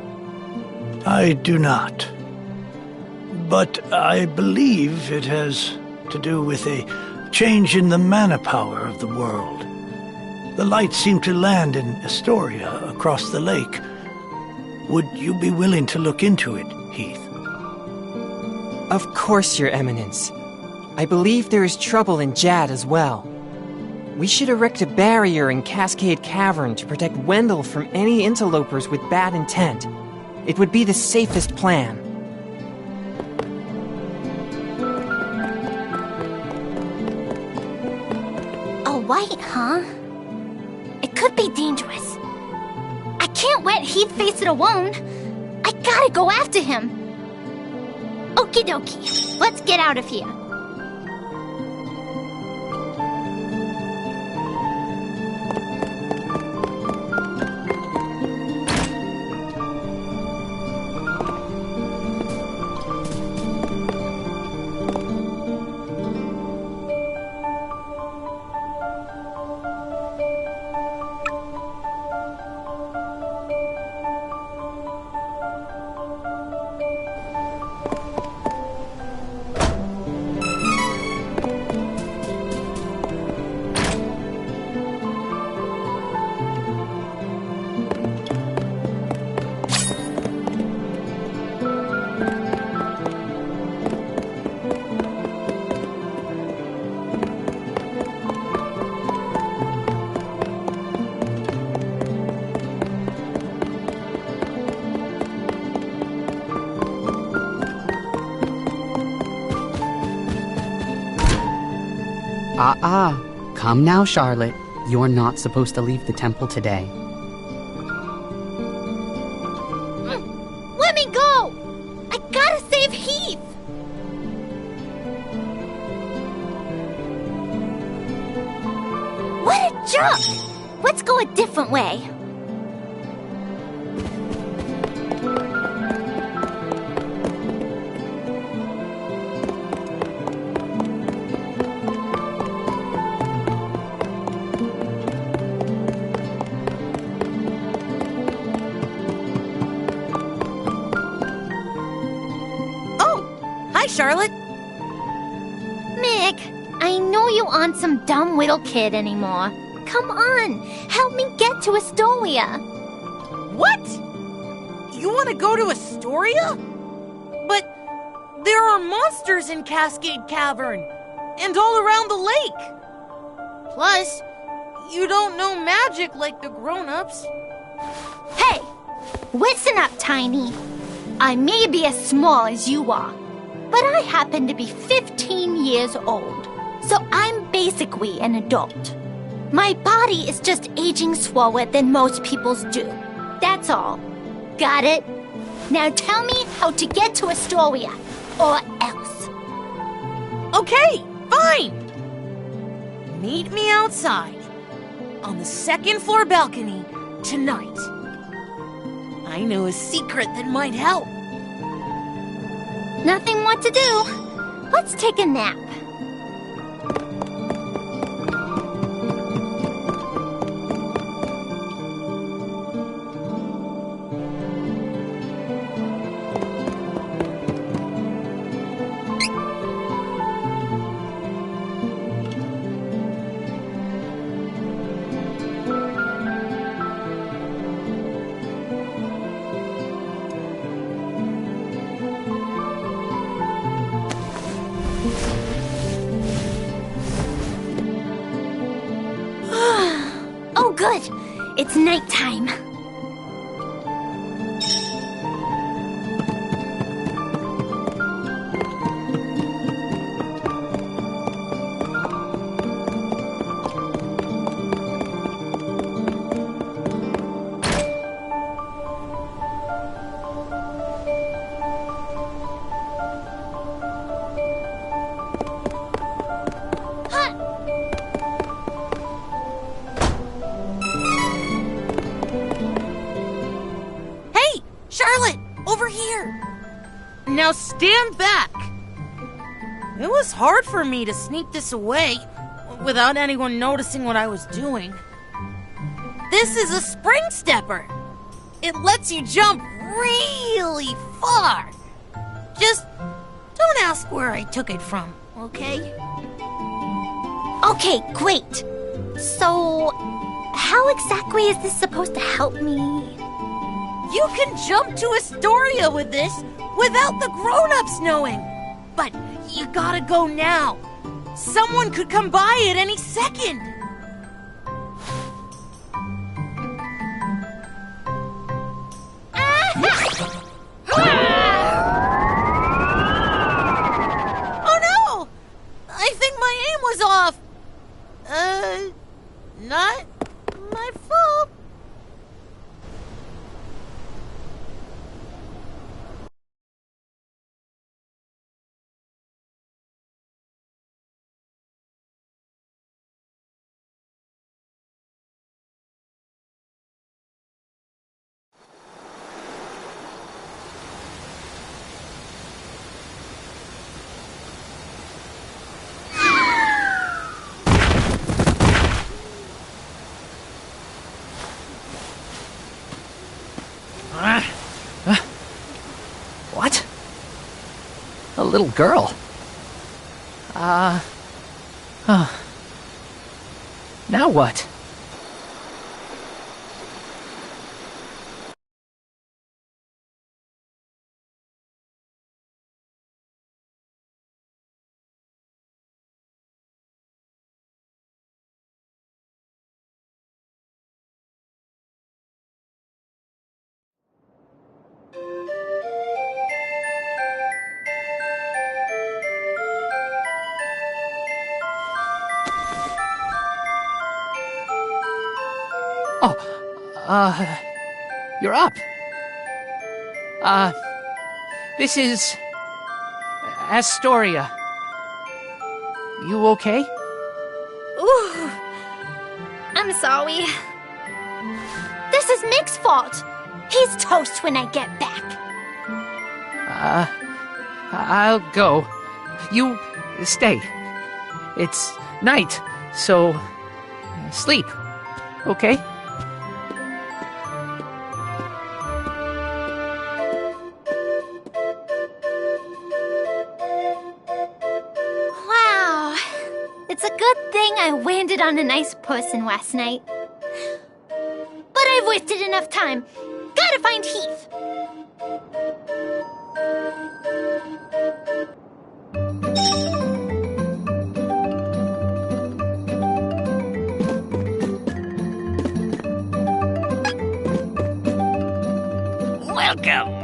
I do not. But I believe it has to do with a change in the mana power of the world. The light seemed to land in Astoria across the lake. Would you be willing to look into it, Heath? Of course, Your Eminence. I believe there is trouble in Jad as well. We should erect a barrier in Cascade Cavern to protect Wendell from any interlopers with bad intent. It would be the safest plan. A white, huh? It could be dangerous. I can't let Heath face it alone. I gotta go after him. Okie dokie, let's get out of here. Come now, Charlotte. You're not supposed to leave the temple today. Let me go! I gotta save Heath! What a jerk! Let's go a different way. Charlotte? Mick, I know you aren't some dumb little kid anymore. Come on, help me get to Astoria. What? You want to go to Astoria? But there are monsters in Cascade Cavern and all around the lake. Plus, you don't know magic like the grown-ups. Hey, listen up, Tiny. I may be as small as you are, but I happen to be 15 years old, so I'm basically an adult. My body is just aging slower than most people's do. That's all. Got it? Now tell me how to get to Astoria, or else. Okay, fine. Meet me outside, on the second floor balcony, tonight. I know a secret that might help. Nothing more to do. Let's take a nap. Oh, good. It's nighttime. Charlotte, over here! Now stand back! It was hard for me to sneak this away without anyone noticing what I was doing. This is a spring stepper. It lets you jump really far. Just don't ask where I took it from, okay? Okay, great. So, how exactly is this supposed to help me? You can jump to Astoria with this without the grown-ups knowing. But you gotta go now. Someone could come by at any second. Oh no! I think my aim was off. Not my fault. What? A little girl? Now what? You're up. This is Astoria. You okay? Ooh, I'm sorry. This is Mick's fault. He's toast when I get back. I'll go. You stay. It's night, so sleep, okay? Wow. It's a good thing I landed on a nice person last night. But I've wasted enough time. Gotta find Heath. Welcome.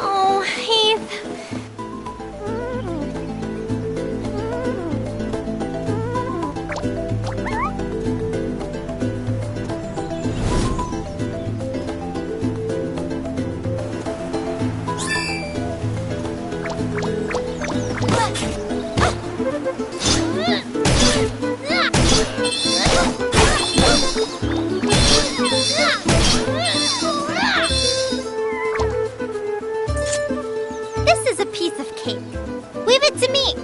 Oh, Heath. This is a piece of cake. Leave it to me.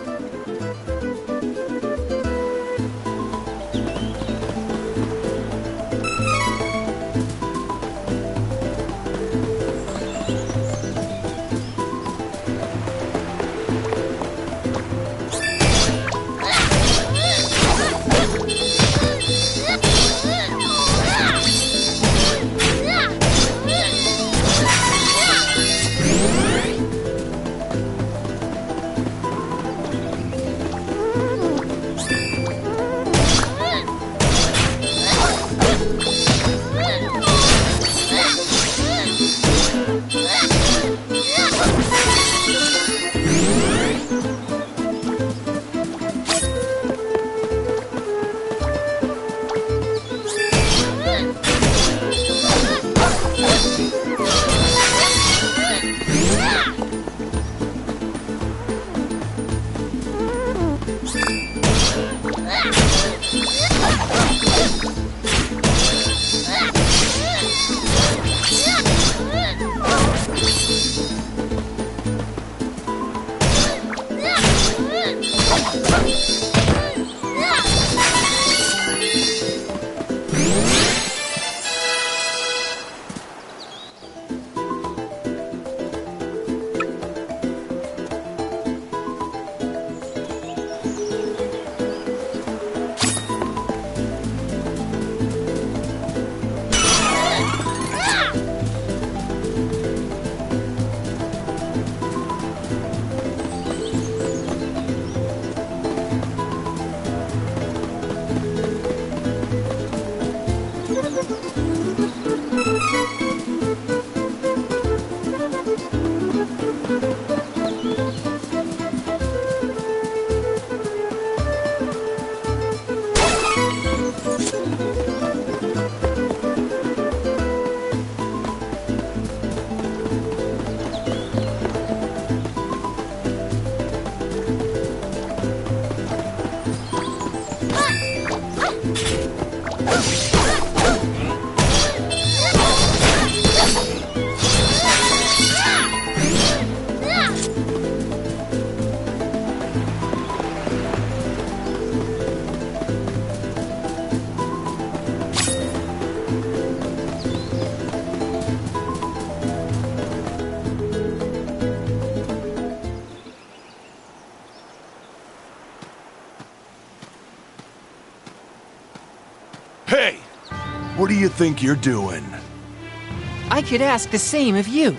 Hey! What do you think you're doing? I could ask the same of you.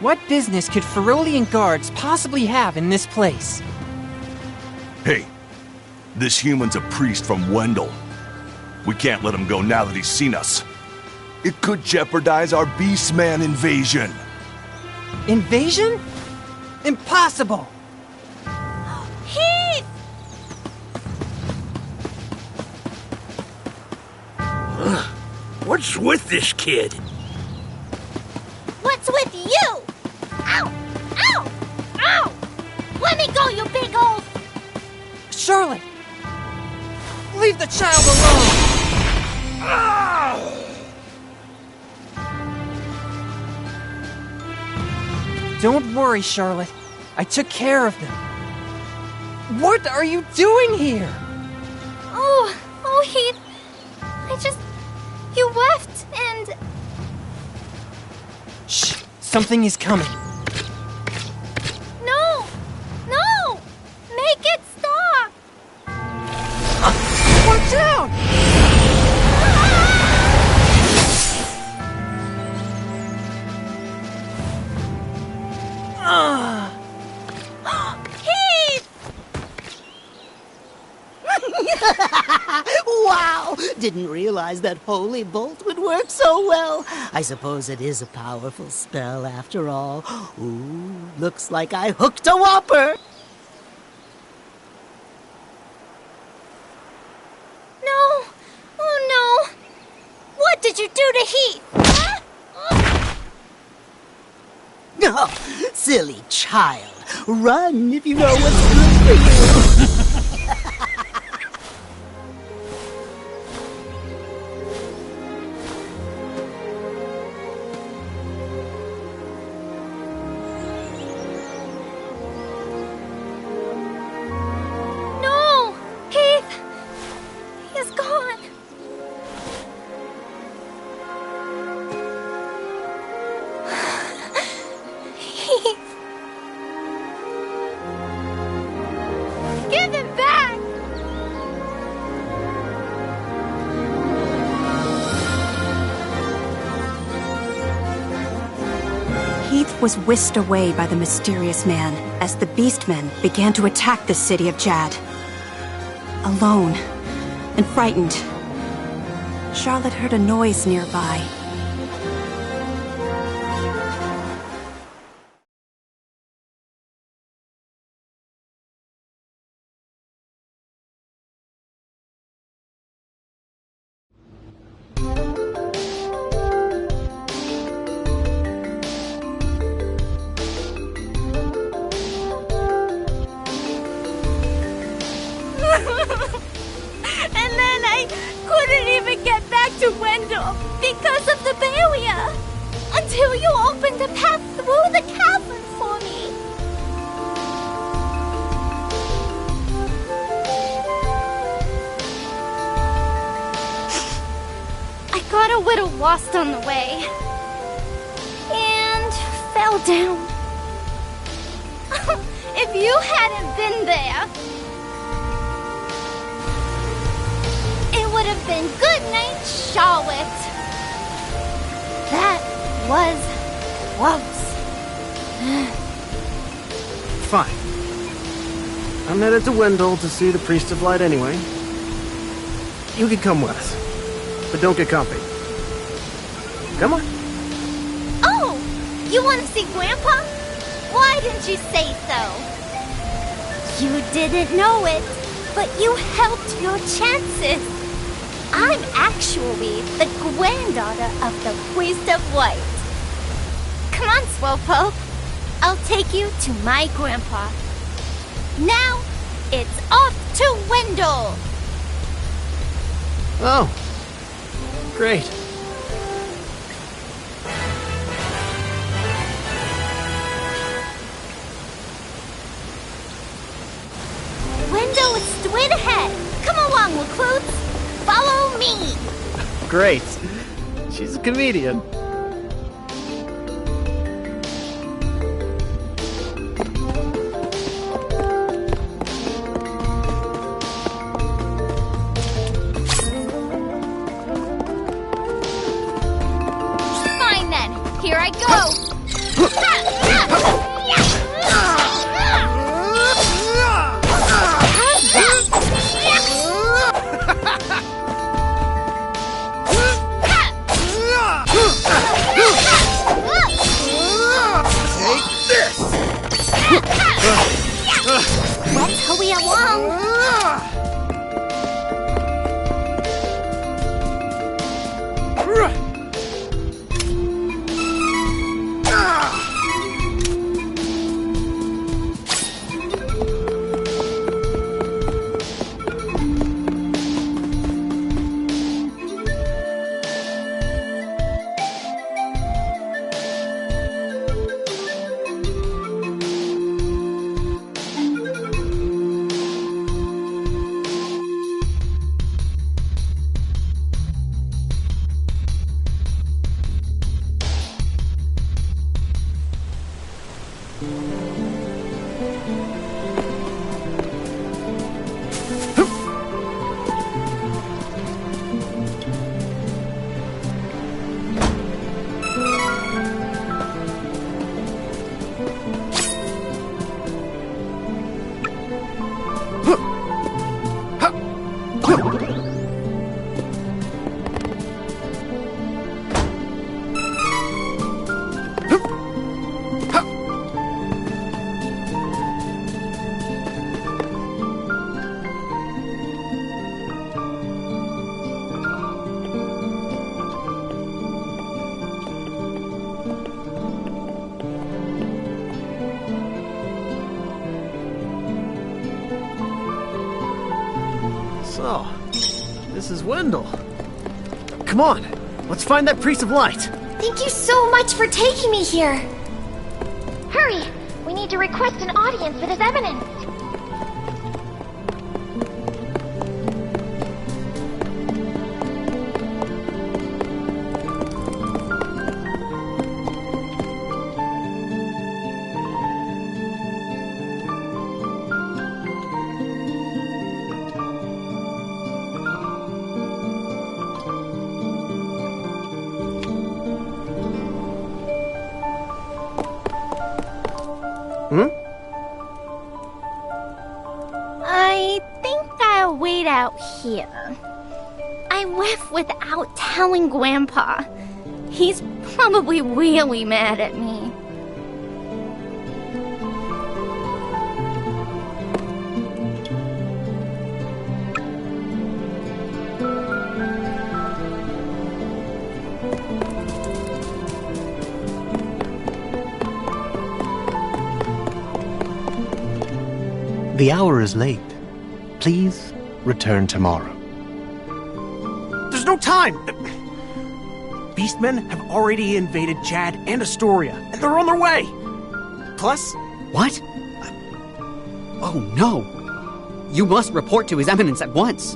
What business could Ferolian guards possibly have in this place? Hey, this human's a priest from Wendell. We can't let him go now that he's seen us. It could jeopardize our Beastman invasion. Invasion? Impossible! Heath! What's with this kid? What's with you? Ow! Ow! Ow! Let me go, you big old... Charlotte! Leave the child alone! Don't worry, Charlotte. I took care of them. What are you doing here? Oh, Heath. You left and... Shh! Something is coming. No! No! Make it stop! Watch out! Heath! Wow! Didn't realize that Holy Bolt would work so well. I suppose it is a powerful spell after all. Ooh, looks like I hooked a whopper! No! Oh no! What did you do to Heath? Oh, silly child. Run if you know what's good for you. No! Heath! He's gone. Heath! Give him back! Heath was whisked away by the mysterious man as the Beastmen began to attack the city of Jad. Alone and frightened, Charlotte heard a noise nearby. And then I couldn't even get back to Wendell because of the barrier. Until you opened a path through the cavern for me. I got a little lost on the way. And fell down. If you hadn't been there, it would have been good night, Charlotte. That was close. Fine. I'm headed to Wendell to see the Priest of Light anyway. You can come with us, but don't get comfy. Come on. Oh, you want to see Grandpa? Why didn't you say so? You didn't know it, but you helped your chances. I'm actually the granddaughter of the Priest of Light. Come on, Slowpoke. I'll take you to my grandpa. Now, it's off to Wendell. Oh, great. Wendell is straight ahead. Come along, recruits. Follow me. Great. She's a comedian. Oh, this is Wendell. Come on, let's find that Priest of Light. Thank you so much for taking me here. Hurry! We need to request an audience with His Eminence. I think I'll wait out here. I left without telling Grandpa. He's probably really mad at me. The hour is late. Please return tomorrow. There's no time! Beastmen have already invaded Jad and Astoria, and they're on their way! Plus... What? Oh no! You must report to His Eminence at once!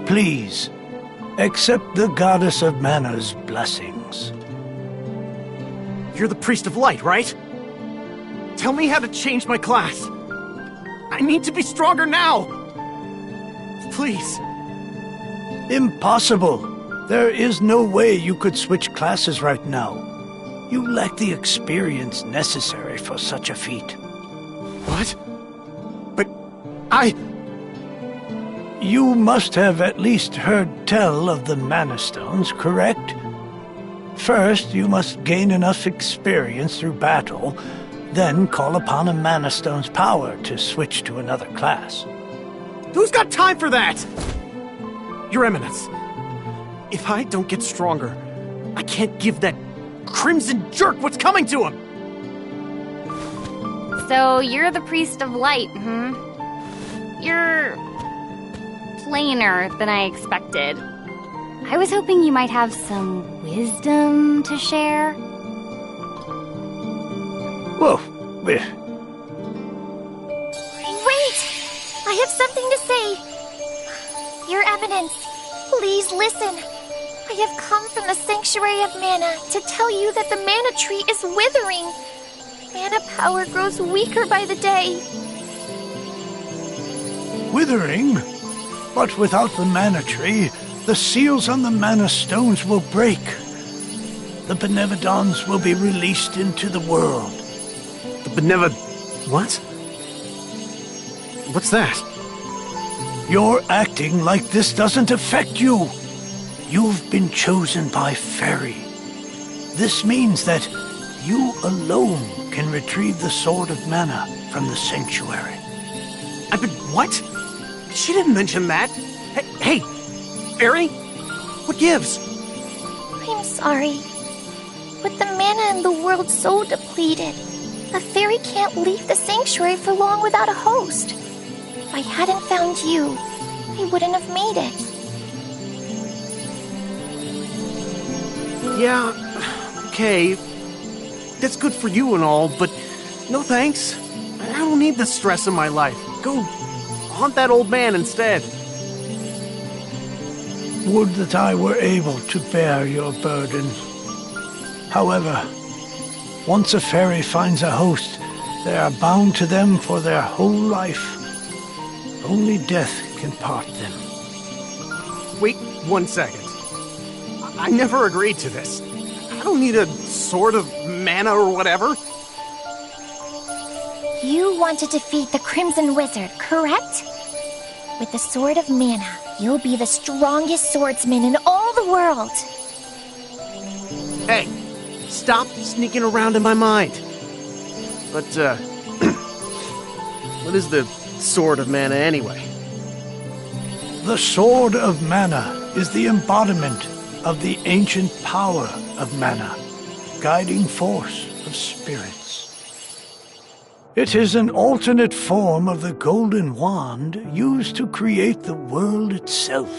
Please, accept the Goddess of Mana's blessings. You're the Priest of Light, right? Tell me how to change my class. I need to be stronger now! Please. Impossible. There is no way you could switch classes right now. You lack the experience necessary for such a feat. What? But I... You must have at least heard tell of the Mana Stones, correct? First, you must gain enough experience through battle, then call upon a Mana Stone's power to switch to another class. Who's got time for that? Your Eminence, if I don't get stronger, I can't give that crimson jerk what's coming to him! So you're the Priest of Light, hmm? You're... plainer than I expected. I was hoping you might have some wisdom to share. Whoa, Wait! I have something to say. Your Eminence, please listen. I have come from the Sanctuary of Mana to tell you that the Mana Tree is withering. Mana power grows weaker by the day. Withering? But without the Mana Tree, the seals on the Mana Stones will break. The Benevodons will be released into the world. The what? What's that? You're acting like this doesn't affect you. You've been chosen by Fairy. This means that you alone can retrieve the Sword of Mana from the Sanctuary. I've been... what? She didn't mention that. Hey, Fairy? What gives? I'm sorry. With the mana in the world so depleted, a fairy can't leave the sanctuary for long without a host. If I hadn't found you, I wouldn't have made it. Yeah, okay. That's good for you and all, but no thanks. I don't need the stress in my life. Go haunt that old man instead. Would that I were able to bear your burden. However, once a fairy finds a host, they are bound to them for their whole life. Only death can part them. Wait 1 second. I never agreed to this. I don't need a sword of mana or whatever. You want to defeat the Crimson Wizard, correct? With the Sword of Mana, you'll be the strongest swordsman in all the world. Hey, stop sneaking around in my mind. But, what is the Sword of Mana anyway? The Sword of Mana is the embodiment of the ancient power of mana, guiding force of spirits. It is an alternate form of the golden wand used to create the world itself.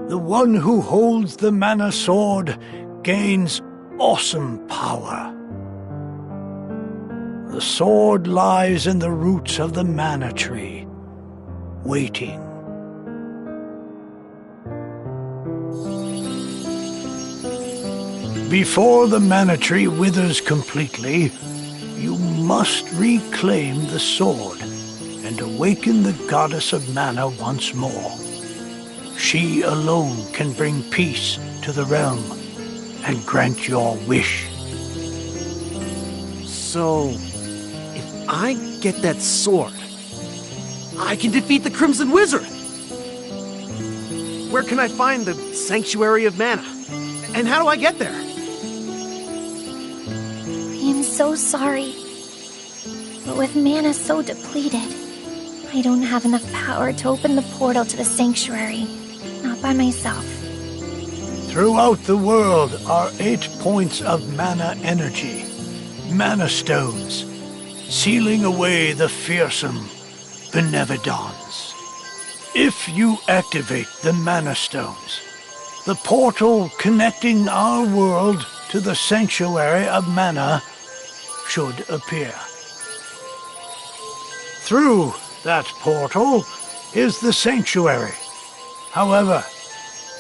The one who holds the mana sword gains awesome power. The sword lies in the roots of the mana tree, waiting. Before the mana tree withers completely, you must reclaim the sword and awaken the goddess of mana once more. She alone can bring peace to the realm and grant your wish. So, if I get that sword, I can defeat the Crimson Wizard! Where can I find the Sanctuary of Mana? And how do I get there? I am so sorry. But with mana so depleted, I don't have enough power to open the portal to the sanctuary. Not by myself. Throughout the world are 8 points of mana energy, mana stones, sealing away the fearsome Benevodons. If you activate the mana stones, the portal connecting our world to the sanctuary of mana should appear. Through that portal is the sanctuary. However,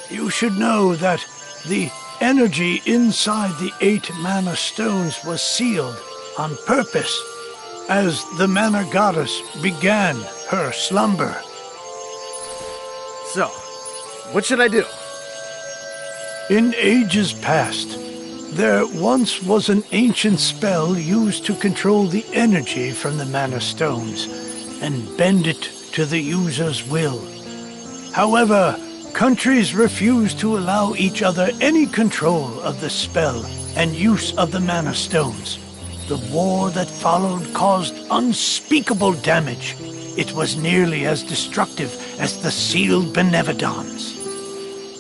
you should know that the energy inside the 8 mana stones was sealed on purpose as the mana goddess began her slumber. So, what should I do? In ages past, there once was an ancient spell used to control the energy from the mana stones and bend it to the user's will. However, countries refused to allow each other any control of the spell and use of the mana stones. The war that followed caused unspeakable damage. It was nearly as destructive as the sealed Benevodons.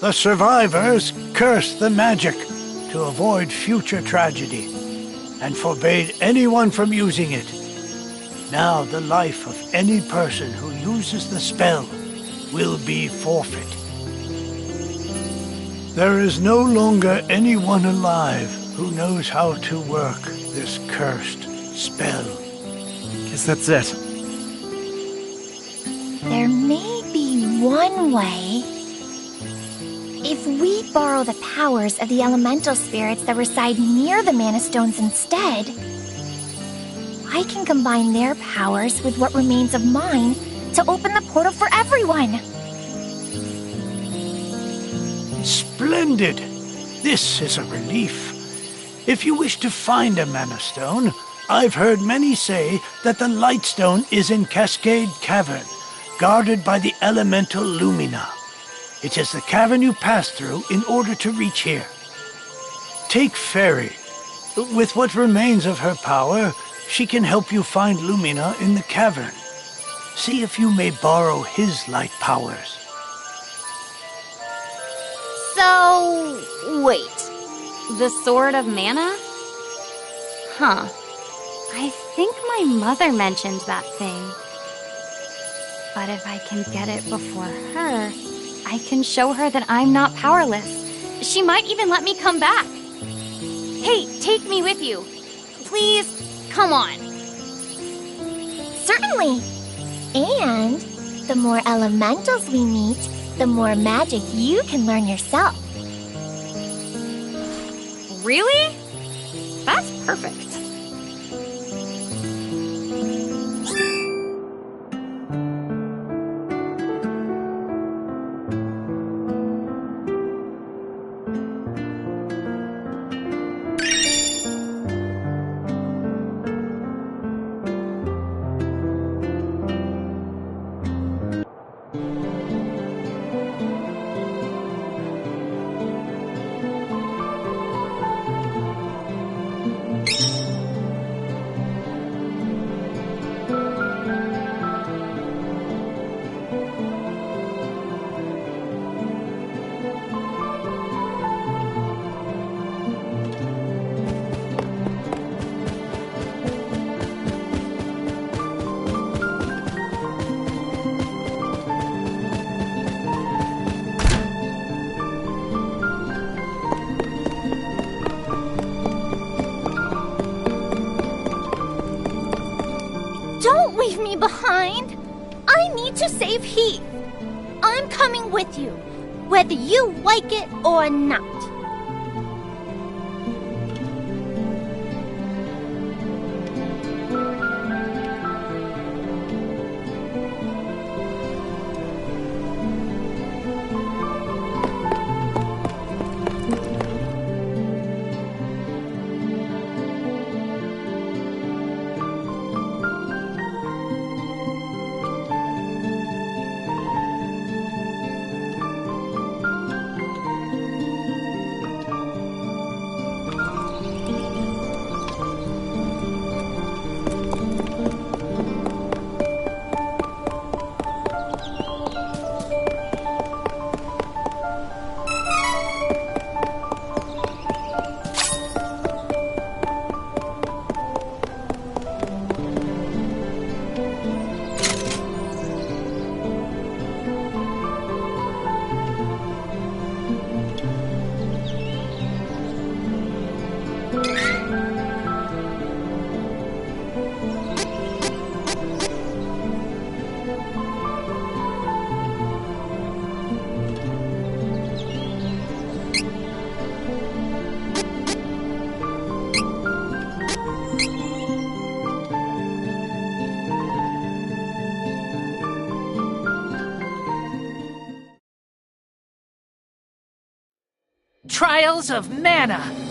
The survivors cursed the magic to avoid future tragedy, and forbade anyone from using it. Now the life of any person who uses the spell will be forfeit. There is no longer anyone alive who knows how to work this cursed spell. Guess that's it. There may be one way. If we borrow the powers of the elemental spirits that reside near the Mana Stones instead, I can combine their powers with what remains of mine to open the portal for everyone. Splendid! This is a relief. If you wish to find a Mana Stone, I've heard many say that the Light Stone is in Cascade Cavern, guarded by the elemental Lumina. It is the cavern you pass through in order to reach here. Take Fairy. With what remains of her power, she can help you find Lumina in the cavern. See if you may borrow his light powers. So, wait. The Sword of Mana? Huh. I think my mother mentioned that thing. But if I can get it before her, I can show her that I'm not powerless. She might even let me come back. Hey, take me with you. Please, come on. Certainly. And the more elementals we meet, the more magic you can learn yourself. Really? That's perfect. Don't leave me behind. I need to save Heath. I'm coming with you, whether you like it or not. Trials of Mana.